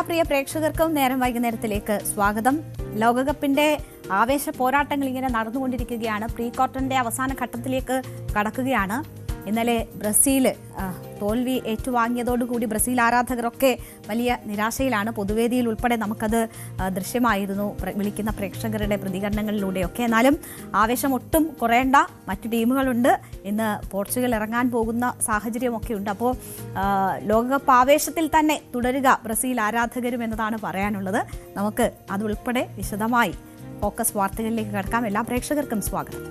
പ്രിയ പ്രേക്ഷകർക്കും നേരം വൈകുന്നേരത്തിലേക്ക് സ്വാഗതം. ലോകകപ്പിന്റെ ആവേശ പോരാട്ടങ്ങൾ ഇങ്ങനെ നടന്നുകൊണ്ടിരിക്കുകയാണ്. പ്രീ ക്വാർട്ടറിന്റെ അവസാന ഘട്ടത്തിലേക്ക് കടക്കുകയാണ്. ഇന്നലെ ബ്രസീൽ തോൽവി ഏറ്റുവാങ്ങിയതോടുകൂടി ബ്രസീൽ ആരാധകരൊക്കെ വലിയ നിരാശയിലാണ്. പൊതുവേദിയിൽ ഉൾപ്പെടെ നമുക്കത് ദൃശ്യമായിരുന്നു, വിളിക്കുന്ന പ്രേക്ഷകരുടെ പ്രതികരണങ്ങളിലൂടെയൊക്കെ. എന്നാലും ആവേശം ഒട്ടും കുറയേണ്ട, മറ്റു ടീമുകളുണ്ട്. ഇന്ന് പോർച്ചുഗൽ ഇറങ്ങാൻ പോകുന്ന സാഹചര്യമൊക്കെ ഉണ്ട്. അപ്പോൾ ലോകകപ്പ് ആവേശത്തിൽ തന്നെ തുടരുക ബ്രസീൽ ആരാധകരും എന്നതാണ് പറയാനുള്ളത്. നമുക്ക് അതുൾപ്പെടെ വിശദമായി ഫോക്കസ് വാർത്തകളിലേക്ക് കടക്കാം. എല്ലാ പ്രേക്ഷകർക്കും സ്വാഗതം.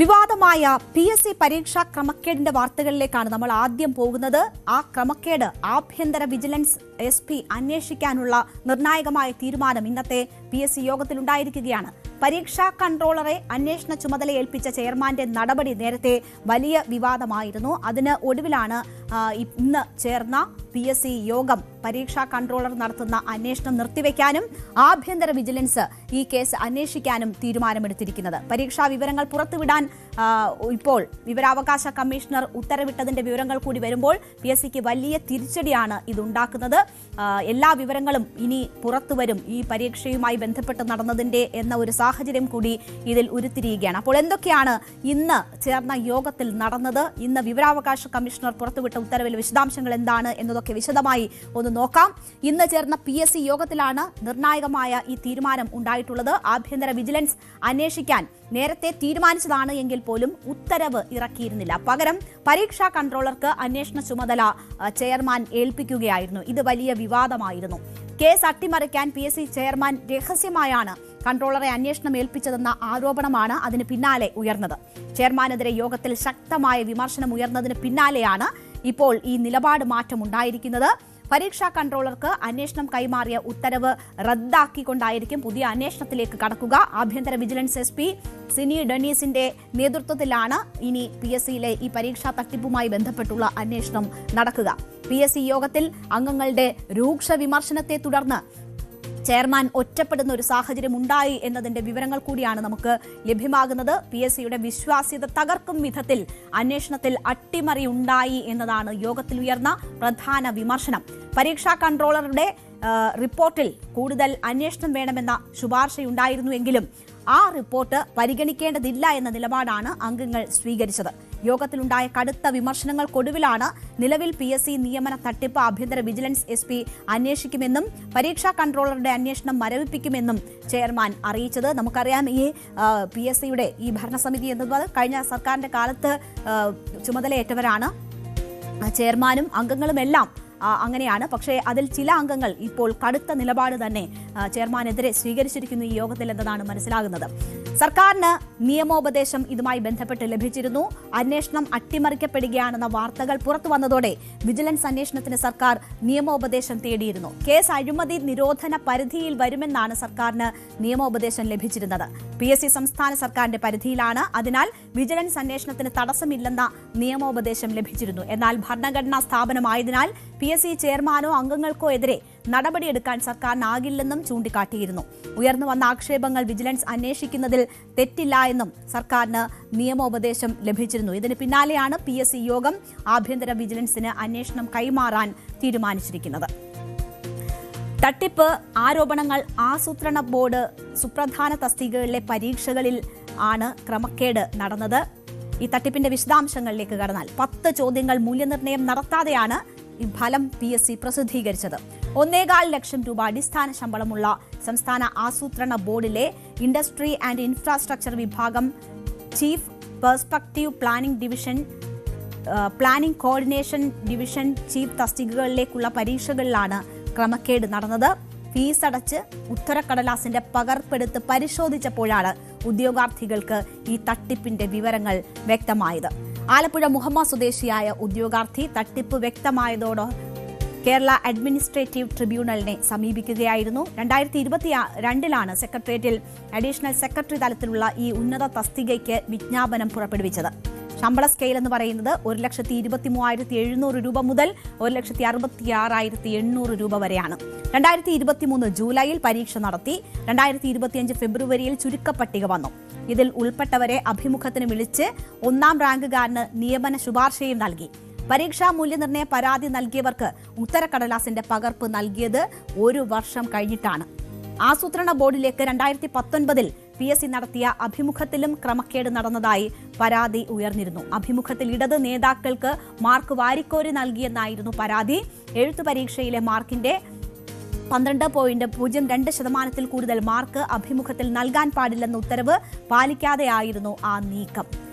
വിവാദമായ PSC പരീക്ഷാ ക്രമക്കേടിന്റെ വാർത്തകളിലേക്കാണ് നമ്മൾ ആദ്യം പോകുന്നത്. ആ ക്രമക്കേട് ആഭ്യന്തര വിജിലൻസ് SP അന്വേഷിക്കാനുള്ള നിർണായകമായ തീരുമാനം ഇന്നത്തെ PSC യോഗത്തിലുണ്ടായിരിക്കുകയാണ്. പരീക്ഷാ കൺട്രോളറെ അന്വേഷണ ചുമതല ഏൽപ്പിച്ച ചെയർമാന്റെ നടപടി നേരത്തെ വലിയ വിവാദമായിരുന്നു. അതിന് ഒടുവിലാണ് ഇന്ന് ചേർന്ന PSC യോഗം പരീക്ഷാ കൺട്രോളർ നടത്തുന്ന അന്വേഷണം നിർത്തിവെക്കാനും ആഭ്യന്തര വിജിലൻസ് ഈ കേസ് അന്വേഷിക്കാനും തീരുമാനമെടുത്തിരിക്കുന്നത്. പരീക്ഷാ വിവരങ്ങൾ പുറത്തുവിടാൻ ഇപ്പോൾ വിവരാവകാശ കമ്മീഷണർ ഉത്തരവിട്ടതിന്റെ വിവരങ്ങൾ കൂടി വരുമ്പോൾ PSCക്ക് വലിയ തിരിച്ചടിയാണ് ഇതുണ്ടാക്കുന്നത്. എല്ലാ വിവരങ്ങളും ഇനി പുറത്തുവരും, ഈ പരീക്ഷയുമായി ബന്ധപ്പെട്ട് നടന്നതിന്റെ എന്ന ഒരു സാഹചര്യം കൂടി ഇതിൽ ഉരുത്തിരിയുകയാണ്. അപ്പോൾ എന്തൊക്കെയാണ് ഇന്ന് ചേർന്ന യോഗത്തിൽ നടന്നത്? ഇന്ന് വിവരാവകാശ കമ്മീഷണർ പുറത്തുവിട്ട ഉത്തരവിൽ വിശദാംശങ്ങൾ എന്താണ് എന്നതൊക്കെ വിശദമായി ഒന്ന് നോക്കാം. ഇന്ന് ചേർന്ന PSC യോഗത്തിലാണ് നിർണായകമായ ഈ തീരുമാനം ഉണ്ടായിട്ടുള്ളത്. ആഭ്യന്തര വിജിലൻസ് അന്വേഷിക്കാൻ നേരത്തെ തീരുമാനിച്ചതാണ് എങ്കിൽ പോലും ഉത്തരവ് ഇറക്കിയിരുന്നില്ല. പകരം പരീക്ഷാ കൺട്രോളർക്ക് അന്വേഷണ ചുമതല ചെയർമാൻ ഏൽപ്പിക്കുകയായിരുന്നു. ഇത് വലിയ വിവാദമായിരുന്നു. കേസ് അട്ടിമറിക്കാൻ PSC ചെയർമാൻ രഹസ്യമായാണ് കൺട്രോളറെ അന്വേഷണം ഏൽപ്പിച്ചതെന്ന ആരോപണമാണ് അതിന് പിന്നാലെ ഉയർന്നത്. ചെയർമാനെതിരെ യോഗത്തിൽ ശക്തമായ വിമർശനം ഉയർന്നതിന് പിന്നാലെയാണ് ഇപ്പോൾ ഈ നിലപാട് മാറ്റം ഉണ്ടായിരിക്കുന്നത്. പരീക്ഷാ കൺട്രോളർക്ക് അന്വേഷണം കൈമാറിയ ഉത്തരവ് റദ്ദാക്കിക്കൊണ്ടായിരിക്കും പുതിയ അന്വേഷണത്തിലേക്ക് കടക്കുക. ആഭ്യന്തര വിജിലൻസ് SP സിനി ഡെന്നീസിന്റെ നേതൃത്വത്തിലാണ് ഇനി PSCയിലെ ഈ പരീക്ഷാ തട്ടിപ്പുമായി ബന്ധപ്പെട്ടുള്ള അന്വേഷണം നടക്കുക. PSC യോഗത്തിൽ അംഗങ്ങളുടെ രൂക്ഷ വിമർശനത്തെ തുടർന്ന് ചെയർമാൻ ഒറ്റപ്പെടുന്ന ഒരു സാഹചര്യം ഉണ്ടായി എന്നതിന്റെ വിവരങ്ങൾ കൂടിയാണ് നമുക്ക് ലഭ്യമാകുന്നത്. PSCയുടെ വിശ്വാസ്യത തകർക്കും വിധത്തിൽ അന്വേഷണത്തിൽ അട്ടിമറി ഉണ്ടായി എന്നതാണ് യോഗത്തിൽ ഉയർന്ന പ്രധാന വിമർശനം. പരീക്ഷാ കൺട്രോളറുടെ റിപ്പോർട്ടിൽ കൂടുതൽ അന്വേഷണം വേണമെന്ന ശുപാർശയുണ്ടായിരുന്നുവെങ്കിലും ആ റിപ്പോർട്ട് പരിഗണിക്കേണ്ടതില്ല എന്ന നിലപാടാണ് അംഗങ്ങൾ സ്വീകരിച്ചത്. യോഗത്തിലുണ്ടായ കടുത്ത വിമർശനങ്ങൾക്കൊടുവിലാണ് നിലവിൽ PSC നിയമന തട്ടിപ്പ് ആഭ്യന്തര വിജിലൻസ് SP അന്വേഷിക്കുമെന്നും പരീക്ഷാ കൺട്രോളറുടെ അന്വേഷണം മരവിപ്പിക്കുമെന്നും ചെയർമാൻ അറിയിച്ചത്. നമുക്കറിയാം, ഈ PSCയുടെ ഈ ഭരണസമിതി എന്നത് കഴിഞ്ഞ സർക്കാരിന്റെ കാലത്ത് ചുമതലയേറ്റവരാണ്. ചെയർമാനും അംഗങ്ങളുമെല്ലാം അങ്ങനെയാണ്. പക്ഷേ അതിൽ ചില അംഗങ്ങൾ ഇപ്പോൾ കടുത്ത നിലപാട് തന്നെ ചെയർമാനെതിരെ സ്വീകരിച്ചിരിക്കുന്നു ഈ യോഗത്തിൽ എന്നതാണ് മനസ്സിലാകുന്നത്. സർക്കാരിന് നിയമോപദേശം ഇതുമായി ബന്ധപ്പെട്ട് ലഭിച്ചിരുന്നു. അന്വേഷണം അട്ടിമറിക്കപ്പെടുകയാണെന്ന വാർത്തകൾ പുറത്തു വന്നതോടെ വിജിലൻസ് അന്വേഷണത്തിന് സർക്കാർ നിയമോപദേശം തേടിയിരുന്നു. കേസ് അഴിമതി നിരോധന പരിധിയിൽ വരുമെന്നാണ് സർക്കാരിന് നിയമോപദേശം ലഭിച്ചിരുന്നത്. PSC സംസ്ഥാന സർക്കാരിന്റെ പരിധിയിലാണ്. അതിനാൽ വിജിലൻസ് അന്വേഷണത്തിന് തടസ്സമില്ലെന്ന നിയമോപദേശം ലഭിച്ചിരുന്നു. എന്നാൽ ഭരണഘടനാ സ്ഥാപനമായതിനാൽ PSC ചെയർമാനോ അംഗങ്ങൾക്കോ എതിരെ നടപടിയെടുക്കാൻ സർക്കാരിനാകില്ലെന്നും ചൂണ്ടിക്കാട്ടിയിരുന്നു. ഉയർന്നു വന്ന ആക്ഷേപങ്ങൾ വിജിലൻസ് അന്വേഷിക്കുന്നതിൽ തെറ്റില്ല എന്നും സർക്കാരിന് നിയമോപദേശം ലഭിച്ചിരുന്നു. ഇതിന് പിന്നാലെയാണ് PSC യോഗം ആഭ്യന്തര വിജിലൻസിന് അന്വേഷണം കൈമാറാൻ തീരുമാനിച്ചിരിക്കുന്നത്. തട്ടിപ്പ് ആരോപണങ്ങൾ ആസൂത്രണ ബോർഡ് സുപ്രധാന തസ്തികകളിലെ പരീക്ഷകളിൽ ആണ് ക്രമക്കേട് നടന്നത്. ഈ തട്ടിപ്പിന്റെ വിശദാംശങ്ങളിലേക്ക് കടന്നാൽ 10 ചോദ്യങ്ങൾ മൂല്യനിർണ്ണയം നടത്താതെയാണ് ഈ ഫലം PSC പ്രസിദ്ധീകരിച്ചത്. 1.25 ലക്ഷം രൂപ അടിസ്ഥാന ശമ്പളമുള്ള സംസ്ഥാന ആസൂത്രണ ബോർഡിലെ ഇൻഡസ്ട്രി ആൻഡ് ഇൻഫ്രാസ്ട്രക്ചർ വിഭാഗം chief perspective planning division, planning coordination division chief തസ്തികകളിലേക്കുള്ള പരീക്ഷകളിലാണ് ക്രമക്കേട് നടന്നത്. ഫീസ് അടച്ച് ഉത്തരക്കടലാസിന്റെ പകർപ്പെടുത്ത് പരിശോധിച്ചപ്പോഴാണ് ഉദ്യോഗാർത്ഥികൾക്ക് ഈ തട്ടിപ്പിന്റെ വിവരങ്ങൾ വ്യക്തമായത്. ആലപ്പുഴ മുഹമ്മ സ്വദേശിയായ ഉദ്യോഗാർത്ഥി തട്ടിപ്പ് വ്യക്തമായതോടെ കേരള അഡ്മിനിസ്ട്രേറ്റീവ് ട്രിബ്യൂണലിനെ സമീപിക്കുകയായിരുന്നു. 2022 സെക്രട്ടേറിയറ്റിൽ അഡീഷണൽ സെക്രട്ടറി തലത്തിലുള്ള ഈ ഉന്നത തസ്തികയ്ക്ക് വിജ്ഞാപനം പുറപ്പെടുവിച്ചത്. ശമ്പള സ്കെയിൽ എന്ന് പറയുന്നത് 1,23,700 രൂപ മുതൽ 1,66,800 രൂപ വരെയാണ്. 2023 ജൂലൈയിൽ പരീക്ഷ നടത്തി. 2025 ഫെബ്രുവരിയിൽ ചുരുക്കപ്പട്ടിക വന്നു. ഇതിൽ ഉൾപ്പെട്ടവരെ അഭിമുഖത്തിന് വിളിച്ച് 1ാം റാങ്കുകാരന് നിയമന ശുപാർശയും നൽകി. പരീക്ഷാ മൂല്യനിർണ്ണയ പരാതി നൽകിയവർക്ക് ഉത്തരക്കടലാസിന്റെ പകർപ്പ് നൽകിയത് 1 വർഷം കഴിഞ്ഞിട്ടാണ്. ആസൂത്രണ ബോർഡിലേക്ക് 2019 PSC നടത്തിയ അഭിമുഖത്തിലും ക്രമക്കേട് നടന്നതായി പരാതി ഉയർന്നിരുന്നു. അഭിമുഖത്തിൽ ഇടത് നേതാക്കൾക്ക് മാർക്ക് വാരിക്കോരി നൽകിയെന്നായിരുന്നു പരാതി. എഴുത്തു പരീക്ഷയിലെ മാർക്കിന്റെ 12.02% കൂടുതൽ മാർക്ക് അഭിമുഖത്തിൽ നൽകാൻ പാടില്ലെന്ന ഉത്തരവ് പാലിക്കാതെയായിരുന്നു ആ നീക്കം.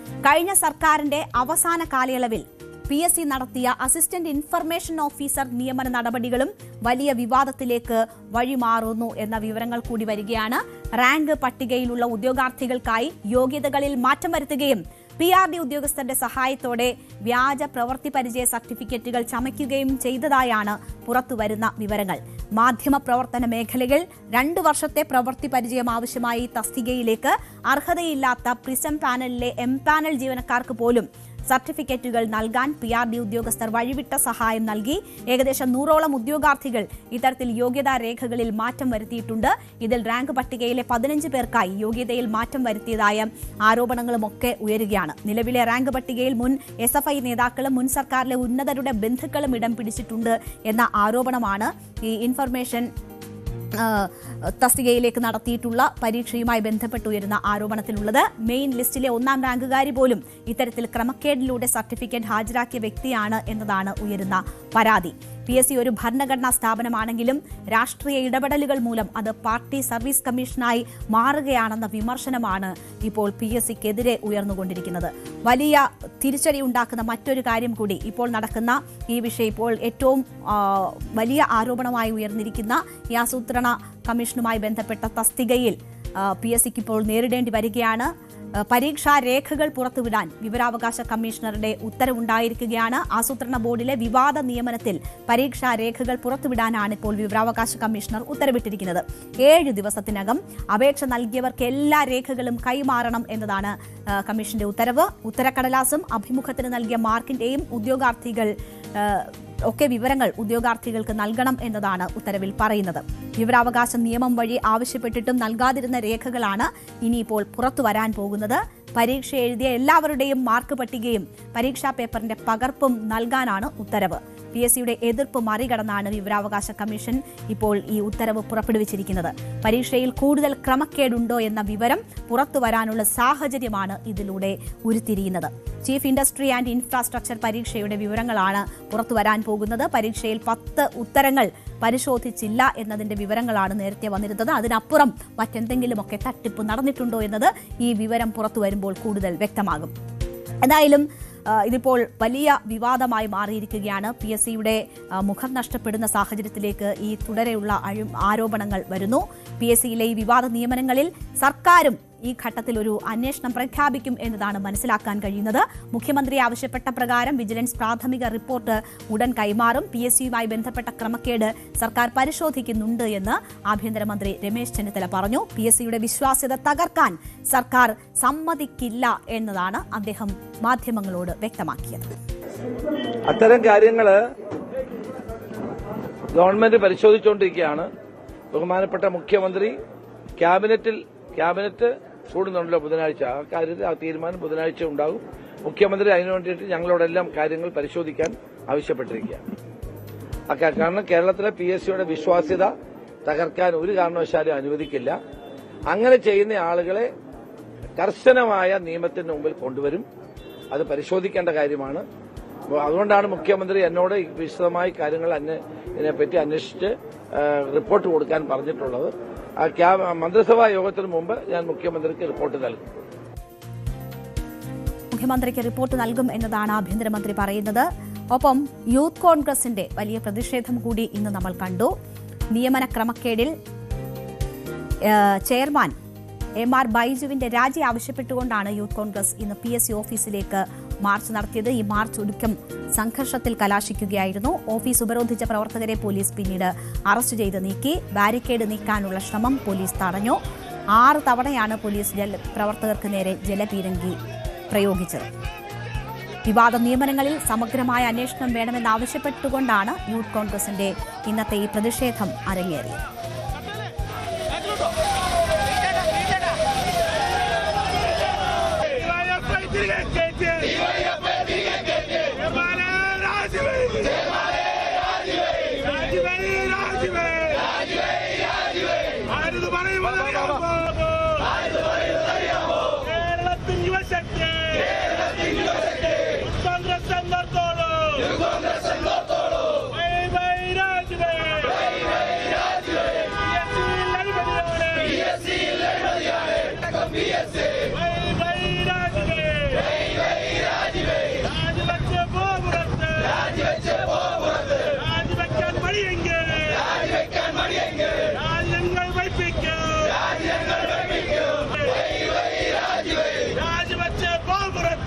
കഴിഞ്ഞ സർക്കാരിന്റെ അവസാന കാലയളവിൽ PSC നടത്തിയ അസിസ്റ്റന്റ് ഇൻഫർമേഷൻ ഓഫീസർ നിയമന നടപടികളും വലിയ വിവാദത്തിലേക്ക് വഴിമാറുന്നു എന്ന വിവരങ്ങൾ കൂടി വരികയാണ്. റാങ്ക് പട്ടികയിലുള്ള ഉദ്യോഗാർത്ഥികൾക്കായി യോഗ്യതകളിൽ മാറ്റം വരുത്തുകയും PRD ഉദ്യോഗസ്ഥരുടെ സഹായത്തോടെ വ്യാജ പ്രവൃത്തി പരിചയ സർട്ടിഫിക്കറ്റുകൾ ചമയ്ക്കുകയും ചെയ്തതായാണ് പുറത്തുവരുന്ന വിവരങ്ങൾ. മാധ്യമ പ്രവർത്തന മേഖലയിൽ 2 വർഷത്തെ പ്രവൃത്തി പരിചയം ആവശ്യമായി തസ്തികയിലേക്ക് അർഹതയില്ലാത്ത പ്രിസം പാനലിലെ എംപാനൽ ജീവനക്കാർക്ക് പോലും സർട്ടിഫിക്കറ്റുകൾ നൽകാൻ PRD ഉദ്യോഗസ്ഥർ വഴിവിട്ട സഹായം നൽകി. ഏകദേശം 100ഓളം ഉദ്യോഗാർത്ഥികൾ ഇത്തരത്തിൽ യോഗ്യതാ രേഖകളിൽ മാറ്റം വരുത്തിയിട്ടുണ്ട്. ഇതിൽ റാങ്ക് പട്ടികയിലെ 15 പേർക്കായി യോഗ്യതയിൽ മാറ്റം വരുത്തിയതായ ആരോപണങ്ങളുമൊക്കെ ഉയരുകയാണ്. നിലവിലെ റാങ്ക് പട്ടികയിൽ മുൻ SFI നേതാക്കളും മുൻ സർക്കാരിലെ ഉന്നതരുടെ ബന്ധുക്കളും ഇടം പിടിച്ചിട്ടുണ്ട് എന്ന ആരോപണമാണ് ഈ ഇൻഫർമേഷൻ തസ്തികയിലേക്ക് നടത്തിയിട്ടുള്ള പരീക്ഷയുമായി ബന്ധപ്പെട്ടുയരുന്ന ആരോപണത്തിലുള്ളത്. മെയിൻ ലിസ്റ്റിലെ 1ാം റാങ്കുകാരി പോലും ഇത്തരത്തിൽ ക്രമക്കേടിലൂടെ സർട്ടിഫിക്കറ്റ് ഹാജരാക്കിയ വ്യക്തിയാണ് എന്നതാണ് ഉയരുന്ന പരാതി. PSC ഒരു ഭരണഘടനാ സ്ഥാപനമാണെങ്കിലും രാഷ്ട്രീയ ഇടപെടലുകൾ മൂലം അത് പാർട്ടി സർവീസ് കമ്മീഷനായി മാറുകയാണെന്ന വിമർശനമാണ് ഇപ്പോൾ PSCക്കെതിരെ ഉയർന്നുകൊണ്ടിരിക്കുന്നത്. വലിയ തിരിച്ചടി ഉണ്ടാക്കുന്ന മറ്റൊരു കാര്യം കൂടി ഇപ്പോൾ നടക്കുന്ന ഈ വിഷയം ഇപ്പോൾ ഏറ്റവും വലിയ ആരോപണമായി ഉയർന്നിരിക്കുന്ന ഈ ആസൂത്രണ കമ്മീഷനുമായി ബന്ധപ്പെട്ട തസ്തികയിൽ PSCക്ക് ഇപ്പോൾ നേരിടേണ്ടി വരികയാണ്. പരീക്ഷാ രേഖകൾ പുറത്തുവിടാൻ വിവരാവകാശ കമ്മീഷണറുടെ ഉത്തരവുണ്ടായിരിക്കുകയാണ്. ആസൂത്രണ ബോർഡിലെ വിവാദ നിയമനത്തിൽ പരീക്ഷാ രേഖകൾ പുറത്തുവിടാനാണ് ഇപ്പോൾ വിവരാവകാശ കമ്മീഷണർ ഉത്തരവിട്ടിരിക്കുന്നത്. 7 ദിവസത്തിനകം അപേക്ഷ നൽകിയവർക്ക് എല്ലാ രേഖകളും കൈമാറണം എന്നതാണ് കമ്മീഷന്റെ ഉത്തരവ്. ഉത്തരക്കടലാസും അഭിമുഖത്തിന് നൽകിയ മാർക്കിന്റെയും ഉദ്യോഗാർത്ഥികൾ ഒക്കെ വിവരങ്ങൾ ഉദ്യോഗാർത്ഥികൾക്ക് നൽകണം എന്നതാണ് ഉത്തരവിൽ പറയുന്നത്. വിവരാവകാശ നിയമം വഴി ആവശ്യപ്പെട്ടിട്ടും നൽകാതിരുന്ന രേഖകളാണ് ഇനിയിപ്പോൾ പുറത്തു വരാൻ പോകുന്നത്. പരീക്ഷ എഴുതിയ എല്ലാവരുടെയും മാർക്ക് പട്ടികയും പരീക്ഷാ പേപ്പറിന്റെ പകർപ്പും നൽകാനാണ് ഉത്തരവ്. PSCയുടെ എതിർപ്പ് മറികടന്നാണ് വിവരാവകാശ കമ്മീഷൻ ഇപ്പോൾ ഈ ഉത്തരവ് പുറപ്പെടുവിച്ചിരിക്കുന്നത്. പരീക്ഷയിൽ കൂടുതൽ ക്രമക്കേടുണ്ടോ എന്ന വിവരം പുറത്തുവരാനുള്ള സാഹചര്യമാണ് ഇതിലൂടെ ഉരുത്തിരിയുന്നത്. ചീഫ് ഇൻഡസ്ട്രി ആൻഡ് ഇൻഫ്രാസ്ട്രക്ചർ പരീക്ഷയുടെ വിവരങ്ങളാണ് പുറത്തുവരാൻ പോകുന്നത്. പരീക്ഷയിൽ 10 ഉത്തരങ്ങൾ പരിശോധിച്ചില്ല എന്നതിന്റെ വിവരങ്ങളാണ് നേരത്തെ വന്നിരുന്നത്. അതിനപ്പുറം മറ്റെന്തെങ്കിലുമൊക്കെ തട്ടിപ്പ് നടന്നിട്ടുണ്ടോ എന്നത് ഈ വിവരം പുറത്തു വരുമ്പോൾ കൂടുതൽ വ്യക്തമാകും. എന്തായാലും ഇതിപ്പോൾ വലിയ വിവാദമായി മാറിയിരിക്കുകയാണ്. PSCയുടെ മുഖം നഷ്ടപ്പെടുന്ന സാഹചര്യത്തിലേക്ക് ഈ തുടരെയുള്ള ആരോപണങ്ങൾ വരുന്നു. PSCയിലെ ഈ വിവാദ നിയമനങ്ങളിൽ സർക്കാരും ഈ ഘട്ടത്തിൽ ഒരു അന്വേഷണം പ്രഖ്യാപിക്കും എന്നതാണ് മനസ്സിലാക്കാൻ കഴിയുന്നത്. മുഖ്യമന്ത്രി ആവശ്യപ്പെട്ട പ്രകാരം വിജിലൻസ് പ്രാഥമിക റിപ്പോർട്ട് ഉടൻ കൈമാറും. PSCയുമായി ബന്ധപ്പെട്ട ക്രമക്കേട് സർക്കാർ പരിശോധിക്കുന്നുണ്ട് എന്ന് ആഭ്യന്തരമന്ത്രി രമേശ് ചെന്നിത്തല പറഞ്ഞു. PSCയുടെ വിശ്വാസ്യത തകർക്കാൻ സർക്കാർ സമ്മതിക്കില്ല എന്നതാണ് അദ്ദേഹം മാധ്യമങ്ങളോട് വ്യക്തമാക്കിയത്. അത്തരം കാര്യങ്ങൾ ഗവൺമെന്റ് പരിശോധിച്ചുകൊണ്ടിരിക്കുകയാണ്. ബഹുമാനപ്പെട്ട മുഖ്യമന്ത്രി ക്യാബിനറ്റ് കൂടുന്നുണ്ടല്ലോ ബുധനാഴ്ച. ആ കാര്യത്തിൽ ആ തീരുമാനം ബുധനാഴ്ച ഉണ്ടാകും. മുഖ്യമന്ത്രി അതിനു വേണ്ടിയിട്ട് ഞങ്ങളോടെല്ലാം കാര്യങ്ങൾ പരിശോധിക്കാൻ ആവശ്യപ്പെട്ടിരിക്കുകയാണ്. കാരണം കേരളത്തിലെ PSCയുടെ വിശ്വാസ്യത തകർക്കാൻ ഒരു കാരണവശാലും അനുവദിക്കില്ല. അങ്ങനെ ചെയ്യുന്ന ആളുകളെ കർശനമായ നിയമത്തിന് മുമ്പിൽ കൊണ്ടുവരും. അത് പരിശോധിക്കേണ്ട കാര്യമാണ്. അതുകൊണ്ടാണ് മുഖ്യമന്ത്രി എന്നോട് വിശദമായി കാര്യങ്ങൾ ഇതിനെപ്പറ്റി അന്വേഷിച്ച് റിപ്പോർട്ട് കൊടുക്കാൻ പറഞ്ഞിട്ടുള്ളത്. മന്ത്രിസഭാ യോഗത്തിന് മുമ്പ് ഞാൻ മുഖ്യമന്ത്രിക്ക് റിപ്പോർട്ട് നൽകും. മുഖ്യമന്ത്രിക്ക് റിപ്പോർട്ട് നൽകും എന്നതാണ് ആഭ്യന്തരമന്ത്രി പറയുന്നത്. ഒപ്പം യൂത്ത് കോൺഗ്രസിന്റെ വലിയ പ്രതിഷേധം കൂടി ഇന്ന് നമ്മൾ കണ്ടു. നിയമന ക്രമക്കേടിൽ ചെയർമാൻ MR ബൈജുവിന്റെ രാജി ആവശ്യപ്പെട്ടുകൊണ്ടാണ് യൂത്ത് കോൺഗ്രസ് ഇന്ന് PSC ഓഫീസിലേക്ക് മാർച്ച് നടത്തിയത്. ഈ മാർച്ച് ഒടുക്കം സംഘർഷത്തിൽ കലാശിക്കുകയായിരുന്നു. ഓഫീസ് ഉപരോധിച്ച പ്രവർത്തകരെ പോലീസ് പിന്നീട് അറസ്റ്റ് ചെയ്ത് നീക്കി. ബാരിക്കേഡ് നീക്കാനുള്ള ശ്രമം പോലീസ് തടഞ്ഞു. 6 തവണയാണ് പോലീസ് പ്രവർത്തകർക്ക് നേരെ ജലപീരങ്കി പ്രയോഗിച്ചത്. വിവാദ നിയമനങ്ങളിൽ സമഗ്രമായ അന്വേഷണം വേണമെന്നാവശ്യപ്പെട്ടുകൊണ്ടാണ് യൂത്ത് കോൺഗ്രസിന്റെ ഇന്നത്തെ ഈ പ്രതിഷേധം അരങ്ങേറിയത്.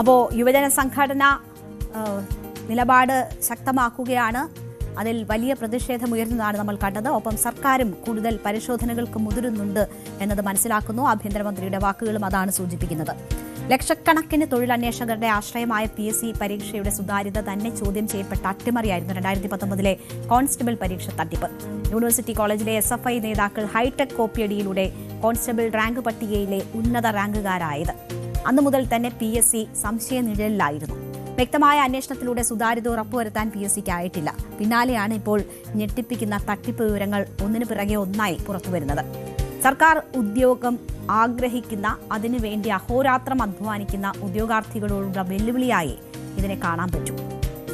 അപ്പോൾ യുവജന സംഘടന നിലപാട് ശക്തമാക്കുകയാണ്. അതിൽ വലിയ പ്രതിഷേധം ഉയർന്നതാണ് നമ്മൾ കണ്ടത്. ഒപ്പം സർക്കാരും കൂടുതൽ പരിശോധനകൾക്ക് മുതിരുന്നുണ്ട് എന്നത് മനസ്സിലാക്കുന്നു. ആഭ്യന്തരമന്ത്രിയുടെ വാക്കുകളും അതാണ് സൂചിപ്പിക്കുന്നത്. ലക്ഷക്കണക്കിന് തൊഴിലന്വേഷകരുടെ ആശ്രയമായ PSC പരീക്ഷയുടെ സുതാര്യത തന്നെ ചോദ്യം ചെയ്യപ്പെട്ട അട്ടിമറിയായിരുന്നു 2019 കോൺസ്റ്റബിൾ പരീക്ഷ തട്ടിപ്പ്. യൂണിവേഴ്സിറ്റി കോളേജിലെ SFI നേതാക്കൾ ഹൈടെക് കോപ്പിയടിയിലൂടെ കോൺസ്റ്റബിൾ റാങ്ക് പട്ടികയിലെ ഉന്നത റാങ്കുകാരായത്. അന്നു മുതൽ തന്നെ PSC സംശയനിഴലിലായിരുന്നു. വ്യക്തമായ അന്വേഷണത്തിലൂടെ സുതാര്യത ഉറപ്പുവരുത്താൻ PSCക്ക് ആയിട്ടില്ല. പിന്നാലെയാണ് ഇപ്പോൾ ഞെട്ടിപ്പിക്കുന്ന തട്ടിപ്പ് വിവരങ്ങൾ ഒന്നിനു പിറകെ ഒന്നായി പുറത്തുവരുന്നത്. സർക്കാർ ഉദ്യോഗം ആഗ്രഹിക്കുന്ന, അതിനുവേണ്ടി അഹോരാത്രം അധ്വാനിക്കുന്ന ഉദ്യോഗാർത്ഥികളോടുള്ള വെല്ലുവിളിയായി ഇതിനെ കാണാൻ പറ്റും.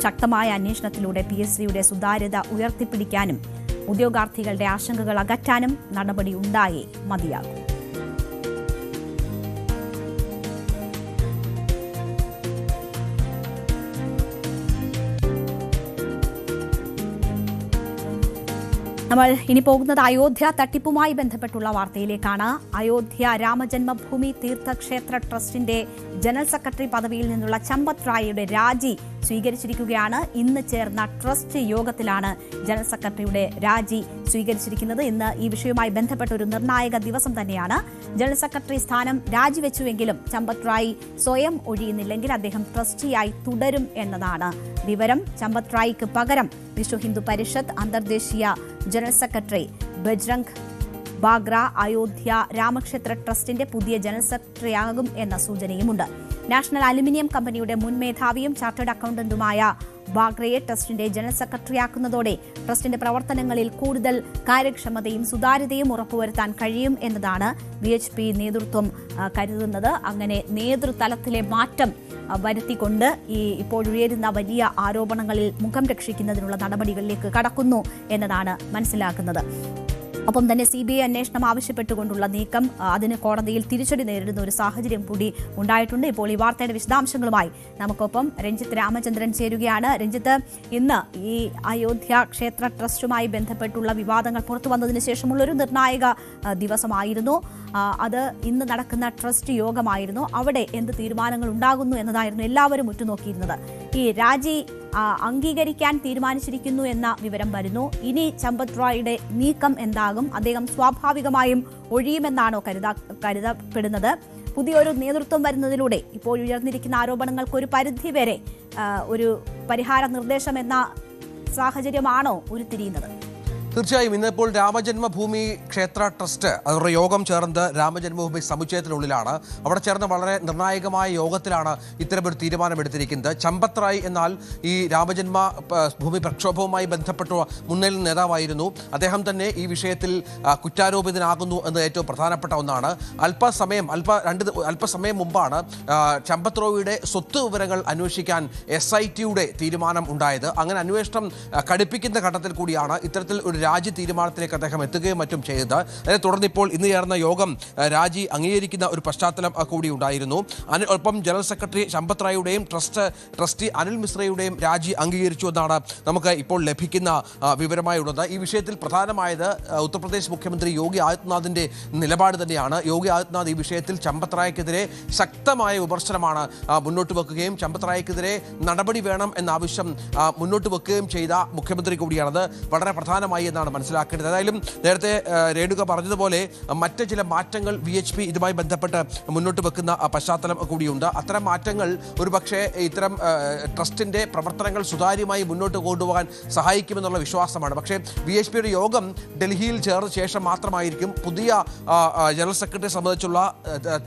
ശക്തമായ അന്വേഷണത്തിലൂടെ PSCയുടെ സുതാര്യത ഉയർത്തിപ്പിടിക്കാനും ഉദ്യോഗാർത്ഥികളുടെ ആശങ്കകൾ അകറ്റാനും നടപടി ഉണ്ടായേ മതിയാകും. നമ്മൾ ഇനി പോകുന്നത് അയോധ്യ തട്ടിപ്പുമായി ബന്ധപ്പെട്ടുള്ള വാർത്തയിലേക്കാണ്. അയോധ്യ രാമജന്മഭൂമി തീർത്ഥക്ഷേത്ര ട്രസ്റ്റിന്റെ ജനറൽ സെക്രട്ടറി പദവിയിൽ നിന്നുള്ള ചമ്പത് റായിയുടെ രാജി സ്വീകരിച്ചിരിക്കുകയാണ്. ഇന്ന് ചേർന്ന ട്രസ്റ്റ് യോഗത്തിലാണ് ജനറൽ സെക്രട്ടറിയുടെ രാജി സ്വീകരിച്ചിരിക്കുന്നത്. ഇന്ന് ഈ വിഷയവുമായി ബന്ധപ്പെട്ട ഒരു നിർണായക ദിവസം തന്നെയാണ്. ജനറൽ സെക്രട്ടറി സ്ഥാനം രാജിവെച്ചുവെങ്കിലും ചമ്പത് റായി സ്വയം ഒഴിയുന്നില്ലെങ്കിൽ അദ്ദേഹം ട്രസ്റ്റിയായി തുടരും എന്നതാണ് വിവരം. ചമ്പത് റായിക്ക് പകരം വിശ്വ ഹിന്ദു പരിഷത്ത് അന്തർദേശീയ ജനറൽ സെക്രട്ടറി ബജ്രംഗ് ബാഗ്ര അയോധ്യ രാമക്ഷേത്ര ട്രസ്റ്റിന്റെ പുതിയ ജനറൽ സെക്രട്ടറിയാകും എന്ന സൂചനയുമുണ്ട്. നാഷണൽ അലുമിനിയം കമ്പനിയുടെ മുൻ മേധാവിയും ചാർട്ടേഡ് അക്കൌണ്ടന്റുമായ ബാഗ്രയെ ട്രസ്റ്റിന്റെ ജനറൽ സെക്രട്ടറിയാക്കുന്നതോടെ ട്രസ്റ്റിന്റെ പ്രവർത്തനങ്ങളിൽ കൂടുതൽ കാര്യക്ഷമതയും സുതാര്യതയും ഉറപ്പുവരുത്താൻ കഴിയും എന്നതാണ് VHP നേതൃത്വം കരുതുന്നത്. അങ്ങനെ നേതൃതലത്തിലെ മാറ്റം വരുത്തിക്കൊണ്ട് ഇപ്പോഴുയരുന്ന വലിയ ആരോപണങ്ങളിൽ മുഖം രക്ഷിക്കുന്നതിനുള്ള നടപടികളിലേക്ക് കടക്കുന്നു എന്നതാണ് മനസ്സിലാക്കുന്നത്. ഒപ്പം തന്നെ CBI അന്വേഷണം ആവശ്യപ്പെട്ടുകൊണ്ടുള്ള നീക്കം, അതിന് കോടതിയിൽ തിരിച്ചടി നേരിടുന്ന ഒരു സാഹചര്യം കൂടി ഉണ്ടായിട്ടുണ്ട്. ഇപ്പോൾ ഈ വാർത്തയുടെ വിശദാംശങ്ങളുമായി നമുക്കൊപ്പം രഞ്ജിത്ത് രാമചന്ദ്രൻ ചേരുകയാണ്. രഞ്ജിത്ത്, ഇന്ന് ഈ അയോധ്യ ക്ഷേത്ര ട്രസ്റ്റുമായി ബന്ധപ്പെട്ടുള്ള വിവാദങ്ങൾ പുറത്തു വന്നതിന് ശേഷമുള്ള ഒരു നിർണായക ദിവസമായിരുന്നു. അത് ഇന്ന് നടക്കുന്ന ട്രസ്റ്റ് യോഗമായിരുന്നു. അവിടെ എന്ത് തീരുമാനങ്ങൾ ഉണ്ടാകുന്നു എന്നതായിരുന്നു എല്ലാവരും ഉറ്റുനോക്കിയിരുന്നത്. ഈ രാജി അംഗീകരിക്കാൻ തീരുമാനിച്ചിരിക്കുന്നു എന്ന വിവരം വരുന്നു. ഇനി ചമ്പത് റായിയുടെ നീക്കം എന്താകും? അദ്ദേഹം സ്വാഭാവികമായും ഒഴിയുമെന്നാണോ കരുതപ്പെടുന്നത്? പുതിയൊരു നേതൃത്വം വരുന്നതിലൂടെ ഇപ്പോൾ ഉയർന്നിരിക്കുന്ന ആരോപണങ്ങൾക്ക് ഒരു പരിധിവരെ ഒരു പരിഹാര നിർദ്ദേശം എന്ന സാഹചര്യമാണോ ഉരുത്തിരിയുന്നത്? തീർച്ചയായും ഇന്നിപ്പോൾ രാമജന്മഭൂമി ക്ഷേത്ര ട്രസ്റ്റ് അവരുടെ യോഗം ചേർന്നത് രാമജന്മഭൂമി സമുച്ചയത്തിനുള്ളിലാണ്. അവിടെ ചേർന്ന വളരെ നിർണായകമായ യോഗത്തിലാണ് ഇത്തരമൊരു തീരുമാനമെടുത്തിരിക്കുന്നത്. ചമ്പത്രായ് എന്നാൽ ഈ രാമജന്മ ഭൂമി പ്രക്ഷോഭവുമായി ബന്ധപ്പെട്ട മുന്നണി നേതാവായിരുന്നു. അദ്ദേഹം തന്നെ ഈ വിഷയത്തിൽ കുറ്റാരോപിതനാകുന്നു എന്ന് ഏറ്റവും പ്രധാനപ്പെട്ട ഒന്നാണ്. അല്പസമയം മുമ്പാണ് ചമ്പത്രോയുടെ സ്വത്ത് വിവരങ്ങൾ അന്വേഷിക്കാൻ SITയുടെ തീരുമാനം ഉണ്ടായത്. അങ്ങനെ അന്വേഷണം കടുപ്പിക്കുന്ന ഘട്ടത്തിൽ കൂടിയാണ് ഇത്തരത്തിൽ ഒരു രാജി തീരുമാനത്തിലേക്ക് അദ്ദേഹം എത്തുകയും മറ്റും ചെയ്തത്. അതിനെ തുടർന്ന് ഇപ്പോൾ ഇന്ന് ചേർന്ന യോഗം രാജി അംഗീകരിക്കുന്ന ഒരു പശ്ചാത്തലം കൂടി ഉണ്ടായിരുന്നു. ഒപ്പം ജനറൽ സെക്രട്ടറി ചമ്പത്രായുടെയും ട്രസ്റ്റി അനിൽ മിശ്രയുടെയും രാജി അംഗീകരിച്ചു എന്നാണ് നമുക്ക് ഇപ്പോൾ ലഭിക്കുന്ന വിവരമായുള്ളത്. ഈ വിഷയത്തിൽ പ്രധാനമായത് ഉത്തർപ്രദേശ് മുഖ്യമന്ത്രി യോഗി ആദിത്യനാഥിന്റെ നിലപാട് തന്നെയാണ്. യോഗി ആദിത്യനാഥ് ഈ വിഷയത്തിൽ ചമ്പത്രായ്ക്കെതിരെ ശക്തമായ വിമർശനമാണ് മുന്നോട്ട് വെക്കുകയും ചമ്പത്രായ്ക്കെതിരെ നടപടി വേണം എന്ന ആവശ്യം മുന്നോട്ട് വെക്കുകയും ചെയ്ത മുഖ്യമന്ത്രി കൂടിയാണത്. വളരെ പ്രധാനമായി എന്നാണ് മനസ്സിലാക്കേണ്ടത്. ഏതായാലും നേരത്തെ രേണുക പറഞ്ഞതുപോലെ മറ്റ് ചില മാറ്റങ്ങൾ VHP ഇതുമായി ബന്ധപ്പെട്ട് മുന്നോട്ട് വെക്കുന്ന പശ്ചാത്തലം കൂടിയുണ്ട്. അത്തരം മാറ്റങ്ങൾ ഒരുപക്ഷെ ഇത്തരം ട്രസ്റ്റിന്റെ പ്രവർത്തനങ്ങൾ സുതാര്യമായി മുന്നോട്ട് കൊണ്ടുപോകാൻ സഹായിക്കുമെന്നുള്ള വിശ്വാസമാണ്. പക്ഷേ VHPയുടെ യോഗം ഡൽഹിയിൽ ചേർന്ന ശേഷം മാത്രമായിരിക്കും പുതിയ ജനറൽ സെക്രട്ടറിയെ സംബന്ധിച്ചുള്ള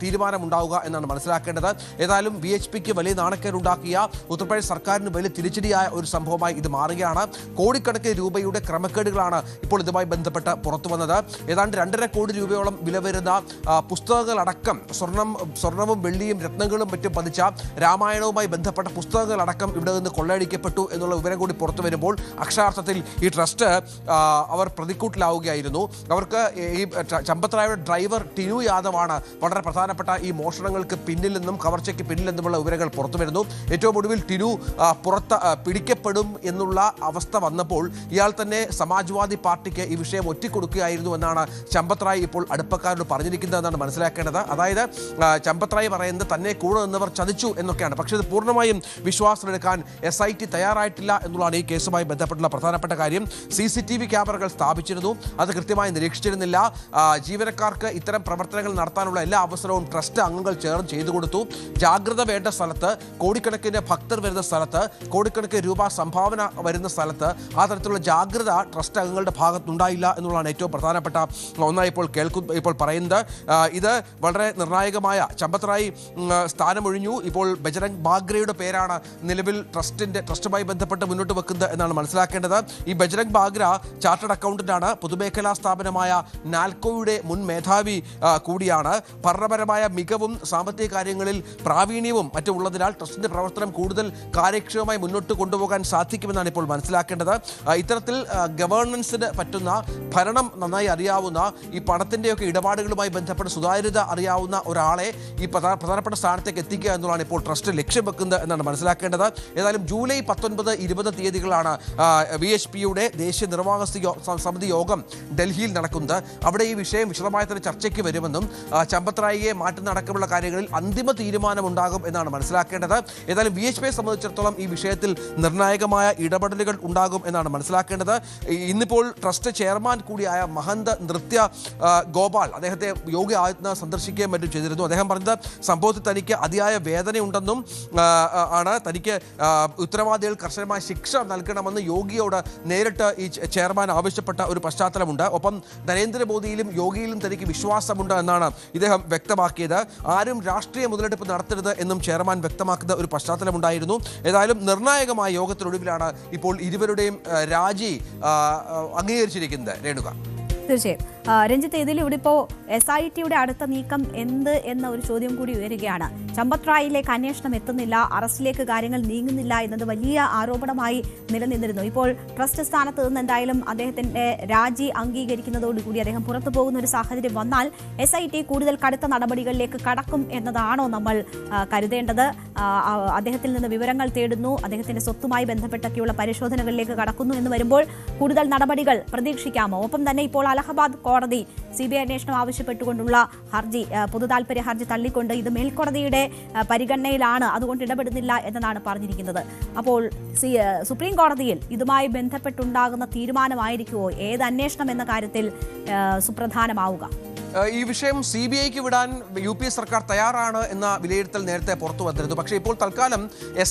തീരുമാനമുണ്ടാവുക എന്നാണ് മനസ്സിലാക്കേണ്ടത്. ഏതായാലും VHPക്ക് വലിയ നാണക്കേടുണ്ടാക്കിയ ഉത്തർപ്രദേശ് സർക്കാരിന് വലിയ തിരിച്ചടിയായ ഒരു സംഭവമായി ഇത് മാറുകയാണ്. കോടിക്കണക്കിന് രൂപയുടെ ക്രമക്കേടുകളാണ് ഇപ്പോൾ ഇതുമായി ബന്ധപ്പെട്ട് പുറത്തു വന്നത്. ഏതാണ്ട് 2.5 കോടി രൂപയോളം വില വരുന്ന പുസ്തകങ്ങളടക്കം സ്വർണവും വെള്ളിയും രത്നങ്ങളും മറ്റും പതിച്ച രാമായണവുമായി ബന്ധപ്പെട്ട പുസ്തകങ്ങളടക്കം ഇവിടെ നിന്ന് കൊള്ളയടിക്കപ്പെട്ടു എന്നുള്ള വിവരം കൂടി പുറത്തു വരുമ്പോൾ അക്ഷരാർത്ഥത്തിൽ ഈ ട്രസ്റ്റ് അവർ പ്രതിക്കൂട്ടിലാവുകയായിരുന്നു. അവർക്ക് ഈ ചമ്പത്രായുടെ ഡ്രൈവർ ടിനു യാദവാണ് വളരെ പ്രധാനപ്പെട്ട ഈ മോഷണങ്ങൾക്ക് പിന്നിൽ നിന്നും കവർച്ചയ്ക്ക് പിന്നിൽ നിന്നുമുള്ള വിവരങ്ങൾ പുറത്തു വരുന്നു. ഏറ്റവും ഒടുവിൽ ടിനു പിടിക്കപ്പെടും എന്നുള്ള അവസ്ഥ വന്നപ്പോൾ ഇയാൾ തന്നെ സമാജ്വാദി പാർട്ടിക്ക് ഈ വിഷയം ഒറ്റിക്കൊടുക്കുകയായിരുന്നു എന്നാണ് ചമ്പത്രായ് ഇപ്പോൾ അടുപ്പക്കാരോട് പറഞ്ഞിരിക്കുന്നതെന്നാണ് മനസ്സിലാക്കേണ്ടത്. അതായത് ചമ്പത്രായ് പറയുന്നത് തന്നെ കൂടെ നിന്നവർ ചതിച്ചു എന്നൊക്കെയാണ്. പക്ഷേ ഇത് പൂർണ്ണമായും വിശ്വാസമെടുക്കാൻ SIT തയ്യാറായിട്ടില്ല എന്നുള്ളതാണ് ഈ കേസുമായി ബന്ധപ്പെട്ടുള്ള പ്രധാനപ്പെട്ട കാര്യം. CCTV ക്യാമറകൾ സ്ഥാപിച്ചിരുന്നു, അത് കൃത്യമായി നിരീക്ഷിച്ചിരുന്നില്ല. ജീവനക്കാർക്ക് ഇത്തരം പ്രവർത്തനങ്ങൾ നടത്താനുള്ള എല്ലാ അവസരവും ട്രസ്റ്റ് അംഗങ്ങൾ ചേർന്ന് ചെയ്തു കൊടുത്തു. ജാഗ്രത വേണ്ട സ്ഥലത്ത്, കോടിക്കണക്കിന് ഭക്തർ വരുന്ന സ്ഥലത്ത്, കോടിക്കണക്കിന് രൂപ സംഭാവന വരുന്ന സ്ഥലത്ത് ആ തരത്തിലുള്ള ജാഗ്രത ട്രസ്റ്റ് അംഗങ്ങളുടെ ഭാഗത്തുണ്ടായില്ല എന്നുള്ളതാണ് ഏറ്റവും പ്രധാനപ്പെട്ട ഒന്നായി ഇപ്പോൾ പറയുന്നത്. ഇത് വളരെ നിർണായകമായ ചമ്പത്രായ് സ്ഥാനമൊഴിഞ്ഞു. ഇപ്പോൾ ബജരംഗ് ബാഗ്രയുടെ പേരാണ് നിലവിൽ ട്രസ്റ്റുമായി ബന്ധപ്പെട്ട് മുന്നോട്ട് വെക്കുന്നത് എന്നാണ് മനസ്സിലാക്കേണ്ടത്. ഈ ബജരംഗ് ബാഗ്ര ചാർട്ടേഡ് അക്കൗണ്ടന്റാണ്. പൊതുമേഖലാ സ്ഥാപനമായ നാൽക്കോയുടെ മുൻ മേധാവി കൂടിയാണ്. ഭരണപരമായ മികവും സാമ്പത്തിക കാര്യങ്ങളിൽ പ്രാവീണ്യവും മറ്റും ഉള്ളതിനാൽ ട്രസ്റ്റിന്റെ പ്രവർത്തനം കൂടുതൽ കാര്യക്ഷമമായി മുന്നോട്ട് കൊണ്ടുപോകാൻ സാധിക്കുമെന്നാണ് ഇപ്പോൾ മനസ്സിലാക്കേണ്ടത്. ഇത്തരത്തിൽ ഗവേണൻസിന് പറ്റുന്ന, ഭരണം നന്നായി അറിയാവുന്ന, ഈ പണത്തിൻ്റെയൊക്കെ ഇടപാടുകളുമായി ബന്ധപ്പെട്ട് സുതാര്യത അറിയാവുന്ന ഒരാളെ ഈ പ്രധാനപ്പെട്ട സ്ഥാനത്തേക്ക് എത്തിക്കുക എന്നുള്ളതാണ് ഇപ്പോൾ ട്രസ്റ്റ് ലക്ഷ്യം വെക്കുന്നത് എന്നാണ് മനസ്സിലാക്കേണ്ടത്. ഏതായാലും ജൂലൈ 19, 20 തീയതികളാണ് VHPയുടെ ദേശീയ നിർവാഹക സമിതി യോഗം ഡൽഹിയിൽ നടക്കുന്നത്. അവിടെ ഈ വിഷയം വിശദമായി തന്നെ ചർച്ചയ്ക്ക് വരുമെന്നും ചമ്പത്രായിയെ മാറ്റുന്ന അടക്കമുള്ള കാര്യങ്ങളിൽ അന്തിമ തീരുമാനമുണ്ടാകും എന്നാണ് മനസ്സിലാക്കേണ്ടത്. ഏതായാലും VHPയെ സംബന്ധിച്ചിടത്തോളം ഈ വിഷയത്തിൽ നിർണായകമായ ഇടപെടലുകൾ ഉണ്ടാകും എന്നാണ് മനസ്സിലാക്കേണ്ടത്. ഇന്നിപ്പോൾ ട്രസ്റ്റ് ചെയർമാൻ കൂടിയായ മഹന്ത് നൃത്യ ഗോപാൽ അദ്ദേഹത്തെ യോഗി ആദിത്യനാഥ് സന്ദർശിക്കുകയും മറ്റും ചെയ്തിരുന്നു. അദ്ദേഹം പറഞ്ഞത് സംഭവത്തിൽ തനിക്ക് അതിയായ വേദനയുണ്ടെന്നും ആണ് തനിക്ക് ഉത്തരവാദികൾ കർശനമായ ശിക്ഷ നൽകണമെന്ന് യോഗിയോട് നേരിട്ട് ഈ ചെയർമാൻ ആവശ്യപ്പെട്ട ഒരു പശ്ചാത്തലമുണ്ട്. ഒപ്പം നരേന്ദ്രമോദിയിലും യോഗിയിലും തനിക്ക് വിശ്വാസമുണ്ട് എന്നാണ് ഇദ്ദേഹം വ്യക്തമാക്കിയത്. ആരും രാഷ്ട്രീയ മുതലെടുപ്പ് നടത്തരുത് എന്നും ചെയർമാൻ വ്യക്തമാക്കുന്ന ഒരു പശ്ചാത്തലമുണ്ടായിരുന്നു. ഏതായാലും നിർണായകമായ യോഗത്തിനൊടുവിലാണ് ഇപ്പോൾ ഇരുവരുടെയും രാജി അംഗീകരിച്ചിരിക്കുന്നത്. രേണുക, തീർച്ചയായും രഞ്ജിത്ത്, ഇതിലൂടെ ഇപ്പോൾ SITയുടെ അടുത്ത നീക്കം എന്ത് എന്ന ഒരു ചോദ്യം കൂടി ഉയരുകയാണ്. ചമ്പത്രായിലേക്ക് അന്വേഷണം എത്തുന്നില്ല, അറസ്റ്റിലേക്ക് കാര്യങ്ങൾ നീങ്ങുന്നില്ല എന്നത് വലിയ ആരോപണമായി നിലനിന്നിരുന്നു. ഇപ്പോൾ ട്രസ്റ്റ് സ്ഥാനത്ത് നിന്ന് എന്തായാലും അദ്ദേഹത്തിന്റെ രാജി അംഗീകരിക്കുന്നതോടുകൂടി അദ്ദേഹം പുറത്തു പോകുന്ന ഒരു സാഹചര്യം വന്നാൽ SIT കൂടുതൽ കടുത്ത നടപടികളിലേക്ക് കടക്കും എന്നതാണോ നമ്മൾ കരുതേണ്ടത്? അദ്ദേഹത്തിൽ നിന്ന് വിവരങ്ങൾ തേടുന്നു, അദ്ദേഹത്തിന്റെ സ്വത്തുമായി ബന്ധപ്പെട്ടൊക്കെയുള്ള പരിശോധനകളിലേക്ക് കടക്കുന്നു എന്ന് വരുമ്പോൾ കൂടുതൽ നടപടികൾ പ്രതീക്ഷിക്കാമോ? ഒപ്പം തന്നെ ഇപ്പോൾ അലഹബാദ് കോടതി CBI അന്വേഷണം ആവശ്യപ്പെട്ടുകൊണ്ടുള്ള ഹർജി, പൊതുതാൽപര്യ ഹർജി തള്ളിക്കൊണ്ട് ഇത് മേൽക്കോടതിയുടെ പരിഗണനയിലാണ്, അതുകൊണ്ട് ഇടപെടുന്നില്ല എന്നതാണ് പറഞ്ഞിരിക്കുന്നത്. അപ്പോൾ സുപ്രീം കോടതിയിൽ ഇതുമായി ബന്ധപ്പെട്ടുണ്ടാകുന്ന തീരുമാനമായിരിക്കുമോ ഏത് അന്വേഷണം എന്ന കാര്യത്തിൽ സുപ്രധാനമാവുക? ഈ വിഷയം CBIക്ക് വിടാൻ UP സർക്കാർ തയ്യാറാണ് എന്ന വിലയിരുത്തൽ നേരത്തെ പുറത്തു വന്നിരുന്നു. പക്ഷേ ഇപ്പോൾ തൽക്കാലം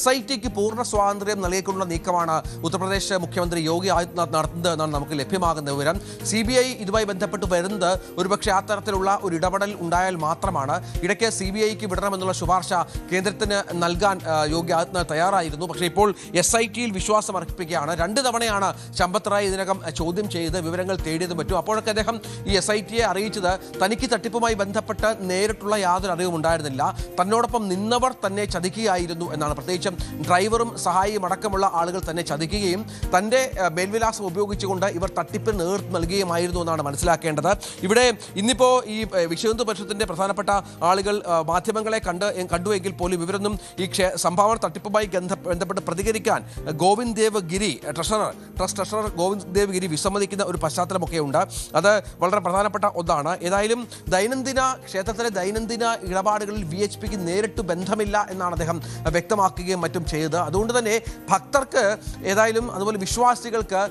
SITക്ക് പൂർണ്ണ സ്വാതന്ത്ര്യം നൽകിക്കൊണ്ടുള്ള നീക്കമാണ് ഉത്തർപ്രദേശ് മുഖ്യമന്ത്രി യോഗി ആദിത്യനാഥ് നടത്തുന്നത് എന്നാണ് നമുക്ക് ലഭ്യമാകുന്ന വിവരം. CBI ഇതുമായി ബന്ധപ്പെട്ട് വരുന്നത് ഒരുപക്ഷെ ആ തരത്തിലുള്ള ഒരു ഇടപെടൽ ഉണ്ടായാൽ മാത്രമാണ്. ഇടയ്ക്ക് CBIക്ക് വിടണമെന്നുള്ള ശുപാർശ കേന്ദ്രത്തിന് നൽകാൻ യോഗി ആദിത്യനാഥ് തയ്യാറായിരുന്നു. പക്ഷേ ഇപ്പോൾ SITയിൽ വിശ്വാസം അർപ്പിക്കുകയാണ്. 2 തവണയാണ് ചമ്പത് റായ് ഇതിനകം ചോദ്യം ചെയ്ത് വിവരങ്ങൾ തേടിയതും പറ്റും. അപ്പോഴൊക്കെ അദ്ദേഹം ഈ SITയെ അറിയിച്ചത് തനിക്ക് തട്ടിപ്പുമായി ബന്ധപ്പെട്ട് നേരിട്ടുള്ള യാതൊരു അറിവും ഉണ്ടായിരുന്നില്ല, തന്നോടൊപ്പം നിന്നവർ തന്നെ ചതിക്കുകയായിരുന്നു എന്നാണ്. പ്രത്യേകിച്ചും ഡ്രൈവറും സഹായിയും അടക്കമുള്ള ആളുകൾ തന്നെ ചതിക്കുകയും തൻ്റെ മേൽവിലാസം ഉപയോഗിച്ചുകൊണ്ട് ഇവർ തട്ടിപ്പിന് നേതൃത്വം നൽകുകയുമായിരുന്നു എന്നാണ് മനസ്സിലാക്കേണ്ടത്. ഇവിടെ ഇന്നിപ്പോൾ ഈ വിശ്വഹിന്ദു പരിഷത്തിന്റെ പ്രധാനപ്പെട്ട ആളുകൾ മാധ്യമങ്ങളെ കണ്ടുവെങ്കിൽ പോലും ഇവരൊന്നും ഈ സംഭാവന തട്ടിപ്പുമായി ബന്ധപ്പെട്ട് പ്രതികരിക്കാൻ ഗോവിന്ദ് ദേവ് ഗിരി ട്രസ്റ്റ് ട്രഷറർ ഗോവിന്ദ് ദേവ് ഗിരി വിസമ്മതിക്കുന്ന ഒരു പശ്ചാത്തലമൊക്കെ ഉണ്ട്. അത് വളരെ പ്രധാനപ്പെട്ട ഒന്നാണ്. ഏതായാലും ക്ഷേത്രത്തിലെ ദൈനംദിന ഇടപാടുകളിൽ VHPക്ക് നേരിട്ട് ബന്ധമില്ല എന്നാണ് അദ്ദേഹം വ്യക്തമാക്കുകയും മറ്റും ചെയ്തത്. അതുകൊണ്ട് തന്നെ ഭക്തർക്ക് ഏതായാലും അതുപോലെ വിശ്വാസികൾക്ക്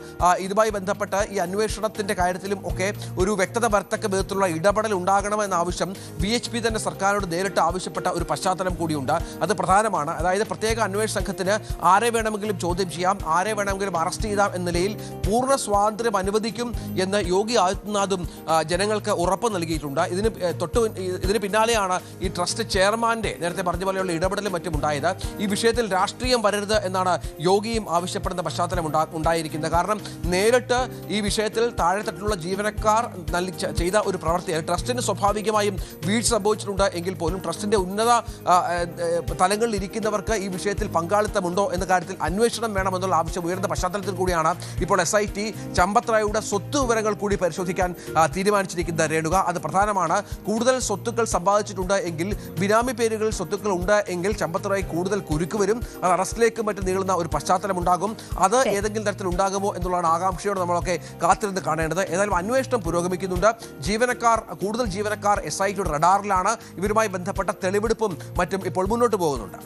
ഇതുമായി ബന്ധപ്പെട്ട് ഈ അന്വേഷണത്തിന്റെ കാര്യത്തിലും ഒക്കെ ഒരു വ്യക്തത വരത്തക്ക വിധത്തിലുള്ള ഇടപെടൽ ഉണ്ടാകണമെന്ന ആവശ്യം VHP തന്നെ സർക്കാരോട് നേരിട്ട് ആവശ്യപ്പെട്ട ഒരു പശ്ചാത്തലം കൂടിയുണ്ട്. അത് പ്രധാനമാണ്. അതായത് പ്രത്യേക അന്വേഷണ സംഘത്തിന് ആരെ വേണമെങ്കിലും ചോദ്യം ചെയ്യാം, ആരെ വേണമെങ്കിലും അറസ്റ്റ് ചെയ്യാം എന്ന നിലയിൽ പൂർണ്ണ സ്വാതന്ത്ര്യം അനുവദിക്കും എന്ന് യോഗി ആദിത്യനാഥും ജനങ്ങൾക്ക് ഉറപ്പ് നൽകിയിട്ടുണ്ട്. ഇതിന് പിന്നാലെയാണ് ഈ ട്രസ്റ്റ് ചെയർമാന്റെ നേരത്തെ പറഞ്ഞ പോലെയുള്ള ഇടപെടലും മറ്റും ഉണ്ടായത്. ഈ വിഷയത്തിൽ രാഷ്ട്രീയം വരരുത് എന്നാണ് യോഗിയും ആവശ്യപ്പെടുന്ന പശ്ചാത്തലം ഉണ്ടായിരിക്കുന്നത്. കാരണം നേരിട്ട് ഈ വിഷയത്തിൽ താഴെത്തട്ടിലുള്ള ജീവനക്കാർ ചെയ്ത ഒരു പ്രവൃത്തി ട്രസ്റ്റിന് സ്വാഭാവികമായും വീഴ്ച സംഭവിച്ചിട്ടുണ്ട് എങ്കിൽ പോലും ട്രസ്റ്റിന്റെ ഉന്നത തലങ്ങളിൽ ഇരിക്കുന്നവർക്ക് ഈ വിഷയത്തിൽ പങ്കാളിത്തമുണ്ടോ എന്ന കാര്യത്തിൽ അന്വേഷണം വേണമെന്നുള്ള ആവശ്യം ഉയർന്ന പശ്ചാത്തലത്തിൽ കൂടിയാണ് ഇപ്പോൾ SIT ചമ്പത് റായിയുടെ സ്വത്ത് വിവരങ്ങൾ കൂടി പരിശോധിക്കാൻ തീരുമാനിച്ചിരിക്കുന്ന രേണുക. അത് പ്രധാനമാണ്. കൂടുതൽ സ്വത്തുക്കൾ സമ്പാദിച്ചിട്ടുണ്ട് എങ്കിൽ, ബിനാമി പേരുകളിൽ സ്വത്തുക്കൾ ഉണ്ട് എങ്കിൽ ചമ്പത് റായ് കൂടുതൽ കുരുക്ക് വരും. അത് അറസ്റ്റിലേക്ക് മറ്റും നീളുന്ന ഒരു പശ്ചാത്തലം ഉണ്ടാകും. അത് ഏതെങ്കിലും തരത്തിൽ ഉണ്ടാകുമോ എന്നുള്ളതാണ് ആകാംക്ഷയോടെ നമ്മളൊക്കെ കാത്തിരുന്ന് കാണേണ്ടത്. ഏതായാലും അന്വേഷണം പുരോഗമിക്കുന്നുണ്ട്. കൂടുതൽ ജീവനക്കാർ SITയുടെ റഡാറിലാണ്. ഇവരുമായി ബന്ധപ്പെട്ട തെളിവെടുപ്പും മറ്റും ഇപ്പോൾ മുന്നോട്ട് പോകുന്നുണ്ട്.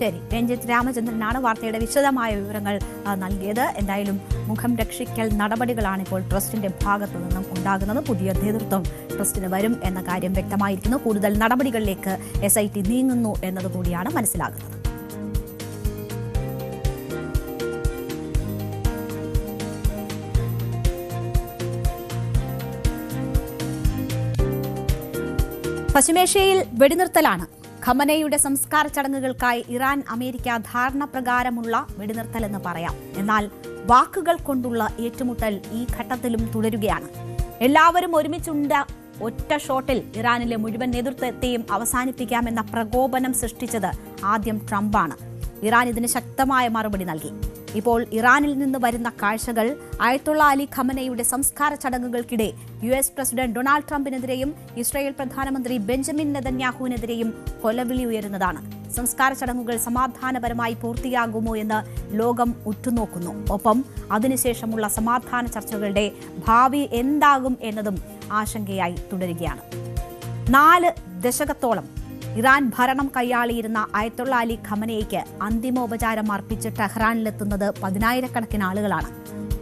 ശരി, രഞ്ജിത്ത് രാമചന്ദ്രനാണ് വാർത്തയുടെ വിശദമായ വിവരങ്ങൾ നൽകിയത്. എന്തായാലും മുഖം രക്ഷിക്കൽ നടപടികളാണ് ഇപ്പോൾ ട്രസ്റ്റിന്റെ ഭാഗത്തു നിന്നും ഉണ്ടാകുന്നത്. പുതിയ നേതൃത്വം ട്രസ്റ്റിന് വരും എന്ന കാര്യം വ്യക്തമായിരിക്കുന്നു. കൂടുതൽ നടപടികളിലേക്ക് SIT നീങ്ങുന്നു എന്നതുകൂടിയാണ് മനസ്സിലാകുന്നത്. പശ്ചിമേഷ്യയിൽ വെടിനിർത്തലാണ്. ഖമനയുടെ സംസ്കാര ചടങ്ങുകൾക്കായി ഇറാൻ അമേരിക്ക ധാരണ പ്രകാരമുള്ള വെടിനിർത്തലെന്ന് പറയാം. എന്നാൽ വാക്കുകൾ കൊണ്ടുള്ള ഏറ്റുമുട്ടൽ ഈ ഘട്ടത്തിലും തുടരുകയാണ്. എല്ലാവരും ഒരുമിച്ചുണ്ട ഒറ്റ ഷോട്ടിൽ ഇറാനിലെ മുഴുവൻ നേതൃത്വത്തെയും അവസാനിപ്പിക്കാമെന്ന പ്രകോപനം സൃഷ്ടിച്ചത് ആദ്യം ട്രംപാണ്. ഇറാൻ ഇതിന് ശക്തമായ മറുപടി നൽകി. ഇപ്പോൾ ഇറാനിൽ നിന്ന് വരുന്ന കാഴ്ചകൾ അയത്തുള്ള അലി ഖമനയുടെ സംസ്കാര ചടങ്ങുകൾക്കിടെ US പ്രസിഡന്റ് ഡൊണാൾഡ് ട്രംപിനെതിരെയും ഇസ്രായേൽ പ്രധാനമന്ത്രി ബെഞ്ചമിൻ നെതന്യാഹുവിനെതിരെയും കൊലവിളി ഉയരുന്നതാണ്. സംസ്കാര ചടങ്ങുകൾ സമാധാനപരമായി പൂർത്തിയാകുമോ എന്ന് ലോകം ഉറ്റുനോക്കുന്നു. ഒപ്പം അതിനുശേഷമുള്ള സമാധാന ചർച്ചകളുടെ ഭാവി എന്താകും എന്നതും ആശങ്കയായി തുടരുകയാണ്. 4 ദശകത്തോളം ഇറാൻ ഭരണം കൈയാളിയിരുന്ന അയത്തുള്ള അലി ഖമനയ്ക്ക് അന്തിമോപചാരം അർപ്പിച്ച് ടെഹ്റാനിലെത്തുന്നത് 10,000-കണക്കിന് ആളുകളാണ്.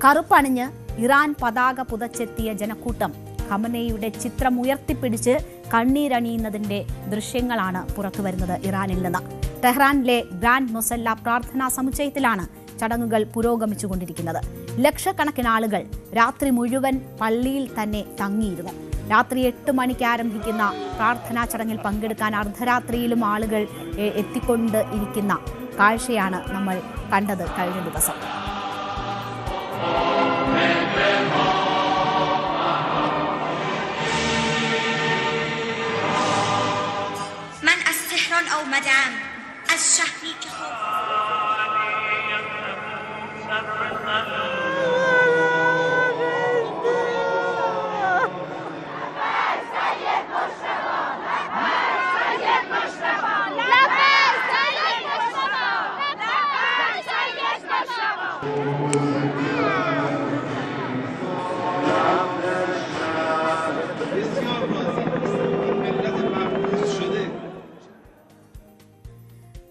കറുപ്പണിഞ്ഞ് ഇറാൻ പതാക പുതച്ചെത്തിയ ജനക്കൂട്ടം ഖമനയുടെ ചിത്രം ഉയർത്തിപ്പിടിച്ച് കണ്ണീരണിയുന്നതിന്റെ ദൃശ്യങ്ങളാണ് പുറത്തുവരുന്നത്. ഇറാനിൽ നിന്ന് ടെഹ്റാനിലെ ഗ്രാൻഡ് മൊസല്ല പ്രാർത്ഥനാ സമുച്ചയത്തിലാണ് ചടങ്ങുകൾ പുരോഗമിച്ചുകൊണ്ടിരിക്കുന്നത്. ലക്ഷക്കണക്കിന് ആളുകൾ രാത്രി മുഴുവൻ പള്ളിയിൽ തന്നെ തങ്ങിയിരുന്നു. രാത്രി 8 മണിക്ക് ആരംഭിക്കുന്ന പ്രാർത്ഥനാ ചടങ്ങിൽ പങ്കെടുക്കാൻ അർദ്ധരാത്രിയിലും ആളുകൾ എത്തിക്കൊണ്ട് ഇരിക്കുന്ന കാഴ്ചയാണ് നമ്മൾ കണ്ടത് കഴിഞ്ഞ ദിവസം.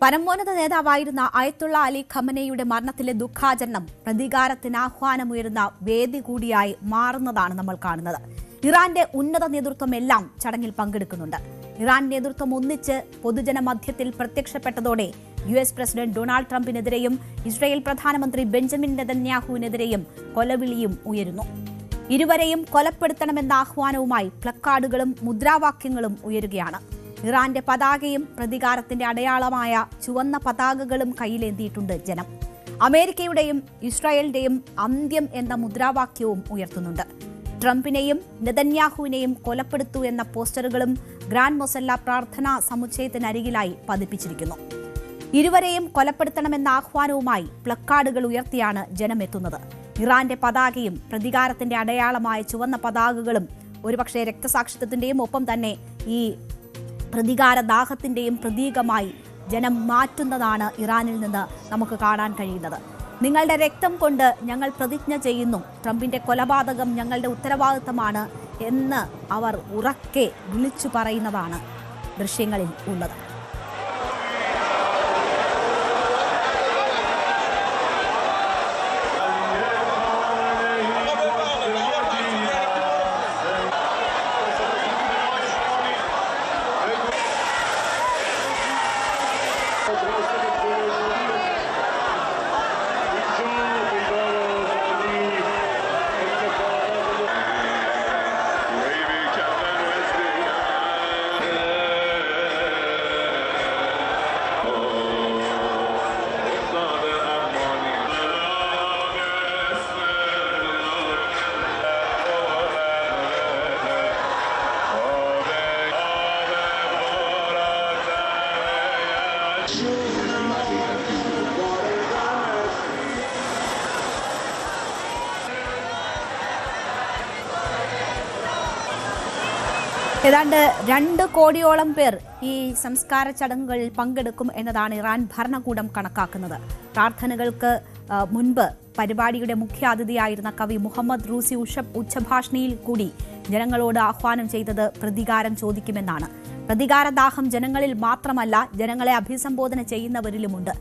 പരമോന്നത നേതാവായിരുന്ന അയത്തുള്ള അലി ഖമനയുടെ മരണത്തിലെ ദുഃഖാചരണം പ്രതികാരത്തിന് ആഹ്വാനമുയരുന്ന വേദി കൂടിയായി മാറുന്നതാണ് നമ്മൾ കാണുന്നത്. ഇറാന്റെ ഉന്നത നേതൃത്വമെല്ലാം ചടങ്ങിൽ പങ്കെടുക്കുന്നുണ്ട്. ഇറാൻ നേതൃത്വം ഒന്നിച്ച് പൊതുജന മധ്യത്തിൽ പ്രത്യക്ഷപ്പെട്ടതോടെ US പ്രസിഡന്റ് ഡൊണാൾഡ് ട്രംപിനെതിരെയും ഇസ്രായേൽ പ്രധാനമന്ത്രി ബെഞ്ചമിൻ നെതന്യാഹുവിനെതിരെയും കൊലവിളിയും ഉയരുന്നു. ഇരുവരെയും കൊലപ്പെടുത്തണമെന്ന ആഹ്വാനവുമായി പ്ലക്കാർഡുകളും മുദ്രാവാക്യങ്ങളും ഉയരുകയാണ്. ഇറാന്റെ പതാകയും പ്രതികാരത്തിന്റെ അടയാളമായ ചുവന്ന പതാകകളും കയ്യിലേന്തിയിട്ടുണ്ട് ജനം. അമേരിക്കയുടെയും ഇസ്രായേലിന്റെയും അന്ത്യം എന്ന മുദ്രാവാക്യവും ഉയർത്തുന്നുണ്ട്. ട്രംപിനെയും നെതന്യാഹുവിനെയും കൊലപ്പെടുത്തൂ എന്ന പോസ്റ്ററുകളും ഗ്രാൻഡ് മൊസല്ല പ്രാർത്ഥനാ സമുച്ചയത്തിനരികിലായി പതിപ്പിച്ചിരിക്കുന്നു. ഇരുവരെയും കൊലപ്പെടുത്തണമെന്ന ആഹ്വാനവുമായി പ്ലക്കാർഡുകൾ ഉയർത്തിയാണ് ജനമെത്തുന്നത്. ഇറാന്റെ പതാകയും പ്രതികാരത്തിന്റെ അടയാളമായ ചുവന്ന പതാകകളും ഒരുപക്ഷെ രക്തസാക്ഷിത്വത്തിന്റെയും ഒപ്പം തന്നെ ഈ പ്രതികാരദാഹത്തിന്റെയും പ്രതീകമായി ജനം മാറ്റുന്നതാണ് ഇറാനിൽ നിന്ന് നമുക്ക് കാണാൻ കഴിയുന്നത്. നിങ്ങളുടെ രക്തം കൊണ്ട് ഞങ്ങൾ പ്രതിജ്ഞ ചെയ്യുന്നു, ട്രംപിന്റെ കൊലപാതകം ഞങ്ങളുടെ ഉത്തരവാദിത്തമാണ് എന്ന് അവർ ഉറക്കെ വിളിച്ചു പറയുന്നതാണ് ദൃശ്യങ്ങളിൽ ഉള്ളത്. ഏതാണ്ട് 2 കോടിയോളം പേർ ഈ സംസ്കാര ചടങ്ങുകളിൽ പങ്കെടുക്കും എന്നതാണ് ഇറാൻ ഭരണകൂടം കണക്കാക്കുന്നത്. പ്രാർത്ഥനകൾക്ക് മുൻപ് പരിപാടിയുടെ മുഖ്യാതിഥിയായിരുന്ന കവി മുഹമ്മദ് റൂസി ഉച്ചഭാഷണിയിൽ കൂടി ജനങ്ങളോട് ആഹ്വാനം ചെയ്തത് പ്രതികാരം ചോദിക്കുമെന്നാണ്. പ്രതികാരദാഹം ജനങ്ങളിൽ മാത്രമല്ല, ജനങ്ങളെ അഭിസംബോധന ചെയ്യുന്നവരിലുമുണ്ട്.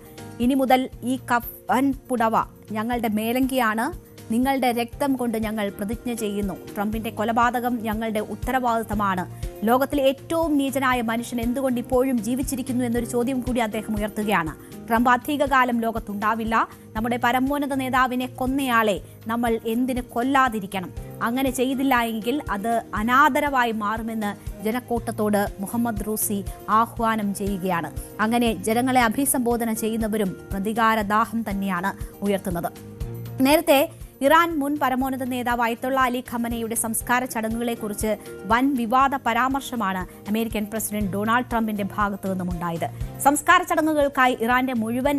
ഇനി മുതൽ ഈ കഫൻ പുടവ ഞങ്ങളുടെ മേലങ്കിയാണ്, നിങ്ങളുടെ രക്തം കൊണ്ട് ഞങ്ങൾ പ്രതിജ്ഞ ചെയ്യുന്നു, ട്രംപിന്റെ കൊലപാതകം ഞങ്ങളുടെ ഉത്തരവാദിത്തമാണ്, ലോകത്തിലെ ഏറ്റവും നീചനായ മനുഷ്യൻ എന്തുകൊണ്ട് ഇപ്പോഴും ജീവിച്ചിരിക്കുന്നു എന്നൊരു ചോദ്യം കൂടി അദ്ദേഹം ഉയർത്തുകയാണ്. ട്രംപ് അധികകാലം ലോകത്തുണ്ടാവില്ല, നമ്മുടെ പരമോന്നത നേതാവിനെ കൊന്നയാളെ നമ്മൾ എന്തിന് കൊല്ലാതിരിക്കണം, അങ്ങനെ ചെയ്തില്ല എങ്കിൽ അത് അനാദരവായി മാറുമെന്ന് ജനക്കൂട്ടത്തോട് മുഹമ്മദ് റൂസി ആഹ്വാനം ചെയ്യുകയാണ്. അങ്ങനെ ജനങ്ങളെ അഭിസംബോധന ചെയ്യുന്നവരും പ്രതികാരദാഹം തന്നെയാണ് ഉയർത്തുന്നത്. നേരത്തെ ഇറാൻ മുൻ പരമോന്നത നേതാവ് അയത്തുള്ള അലി ഖമനയുടെ സംസ്കാര ചടങ്ങുകളെക്കുറിച്ച് വൻ വിവാദ പരാമർശമാണ് അമേരിക്കൻ പ്രസിഡന്റ് ഡൊണാൾഡ് ട്രംപിന്റെ ഭാഗത്തു നിന്നുമുണ്ടായത്. സംസ്കാര ചടങ്ങുകൾക്കായി ഇറാന്റെ മുഴുവൻ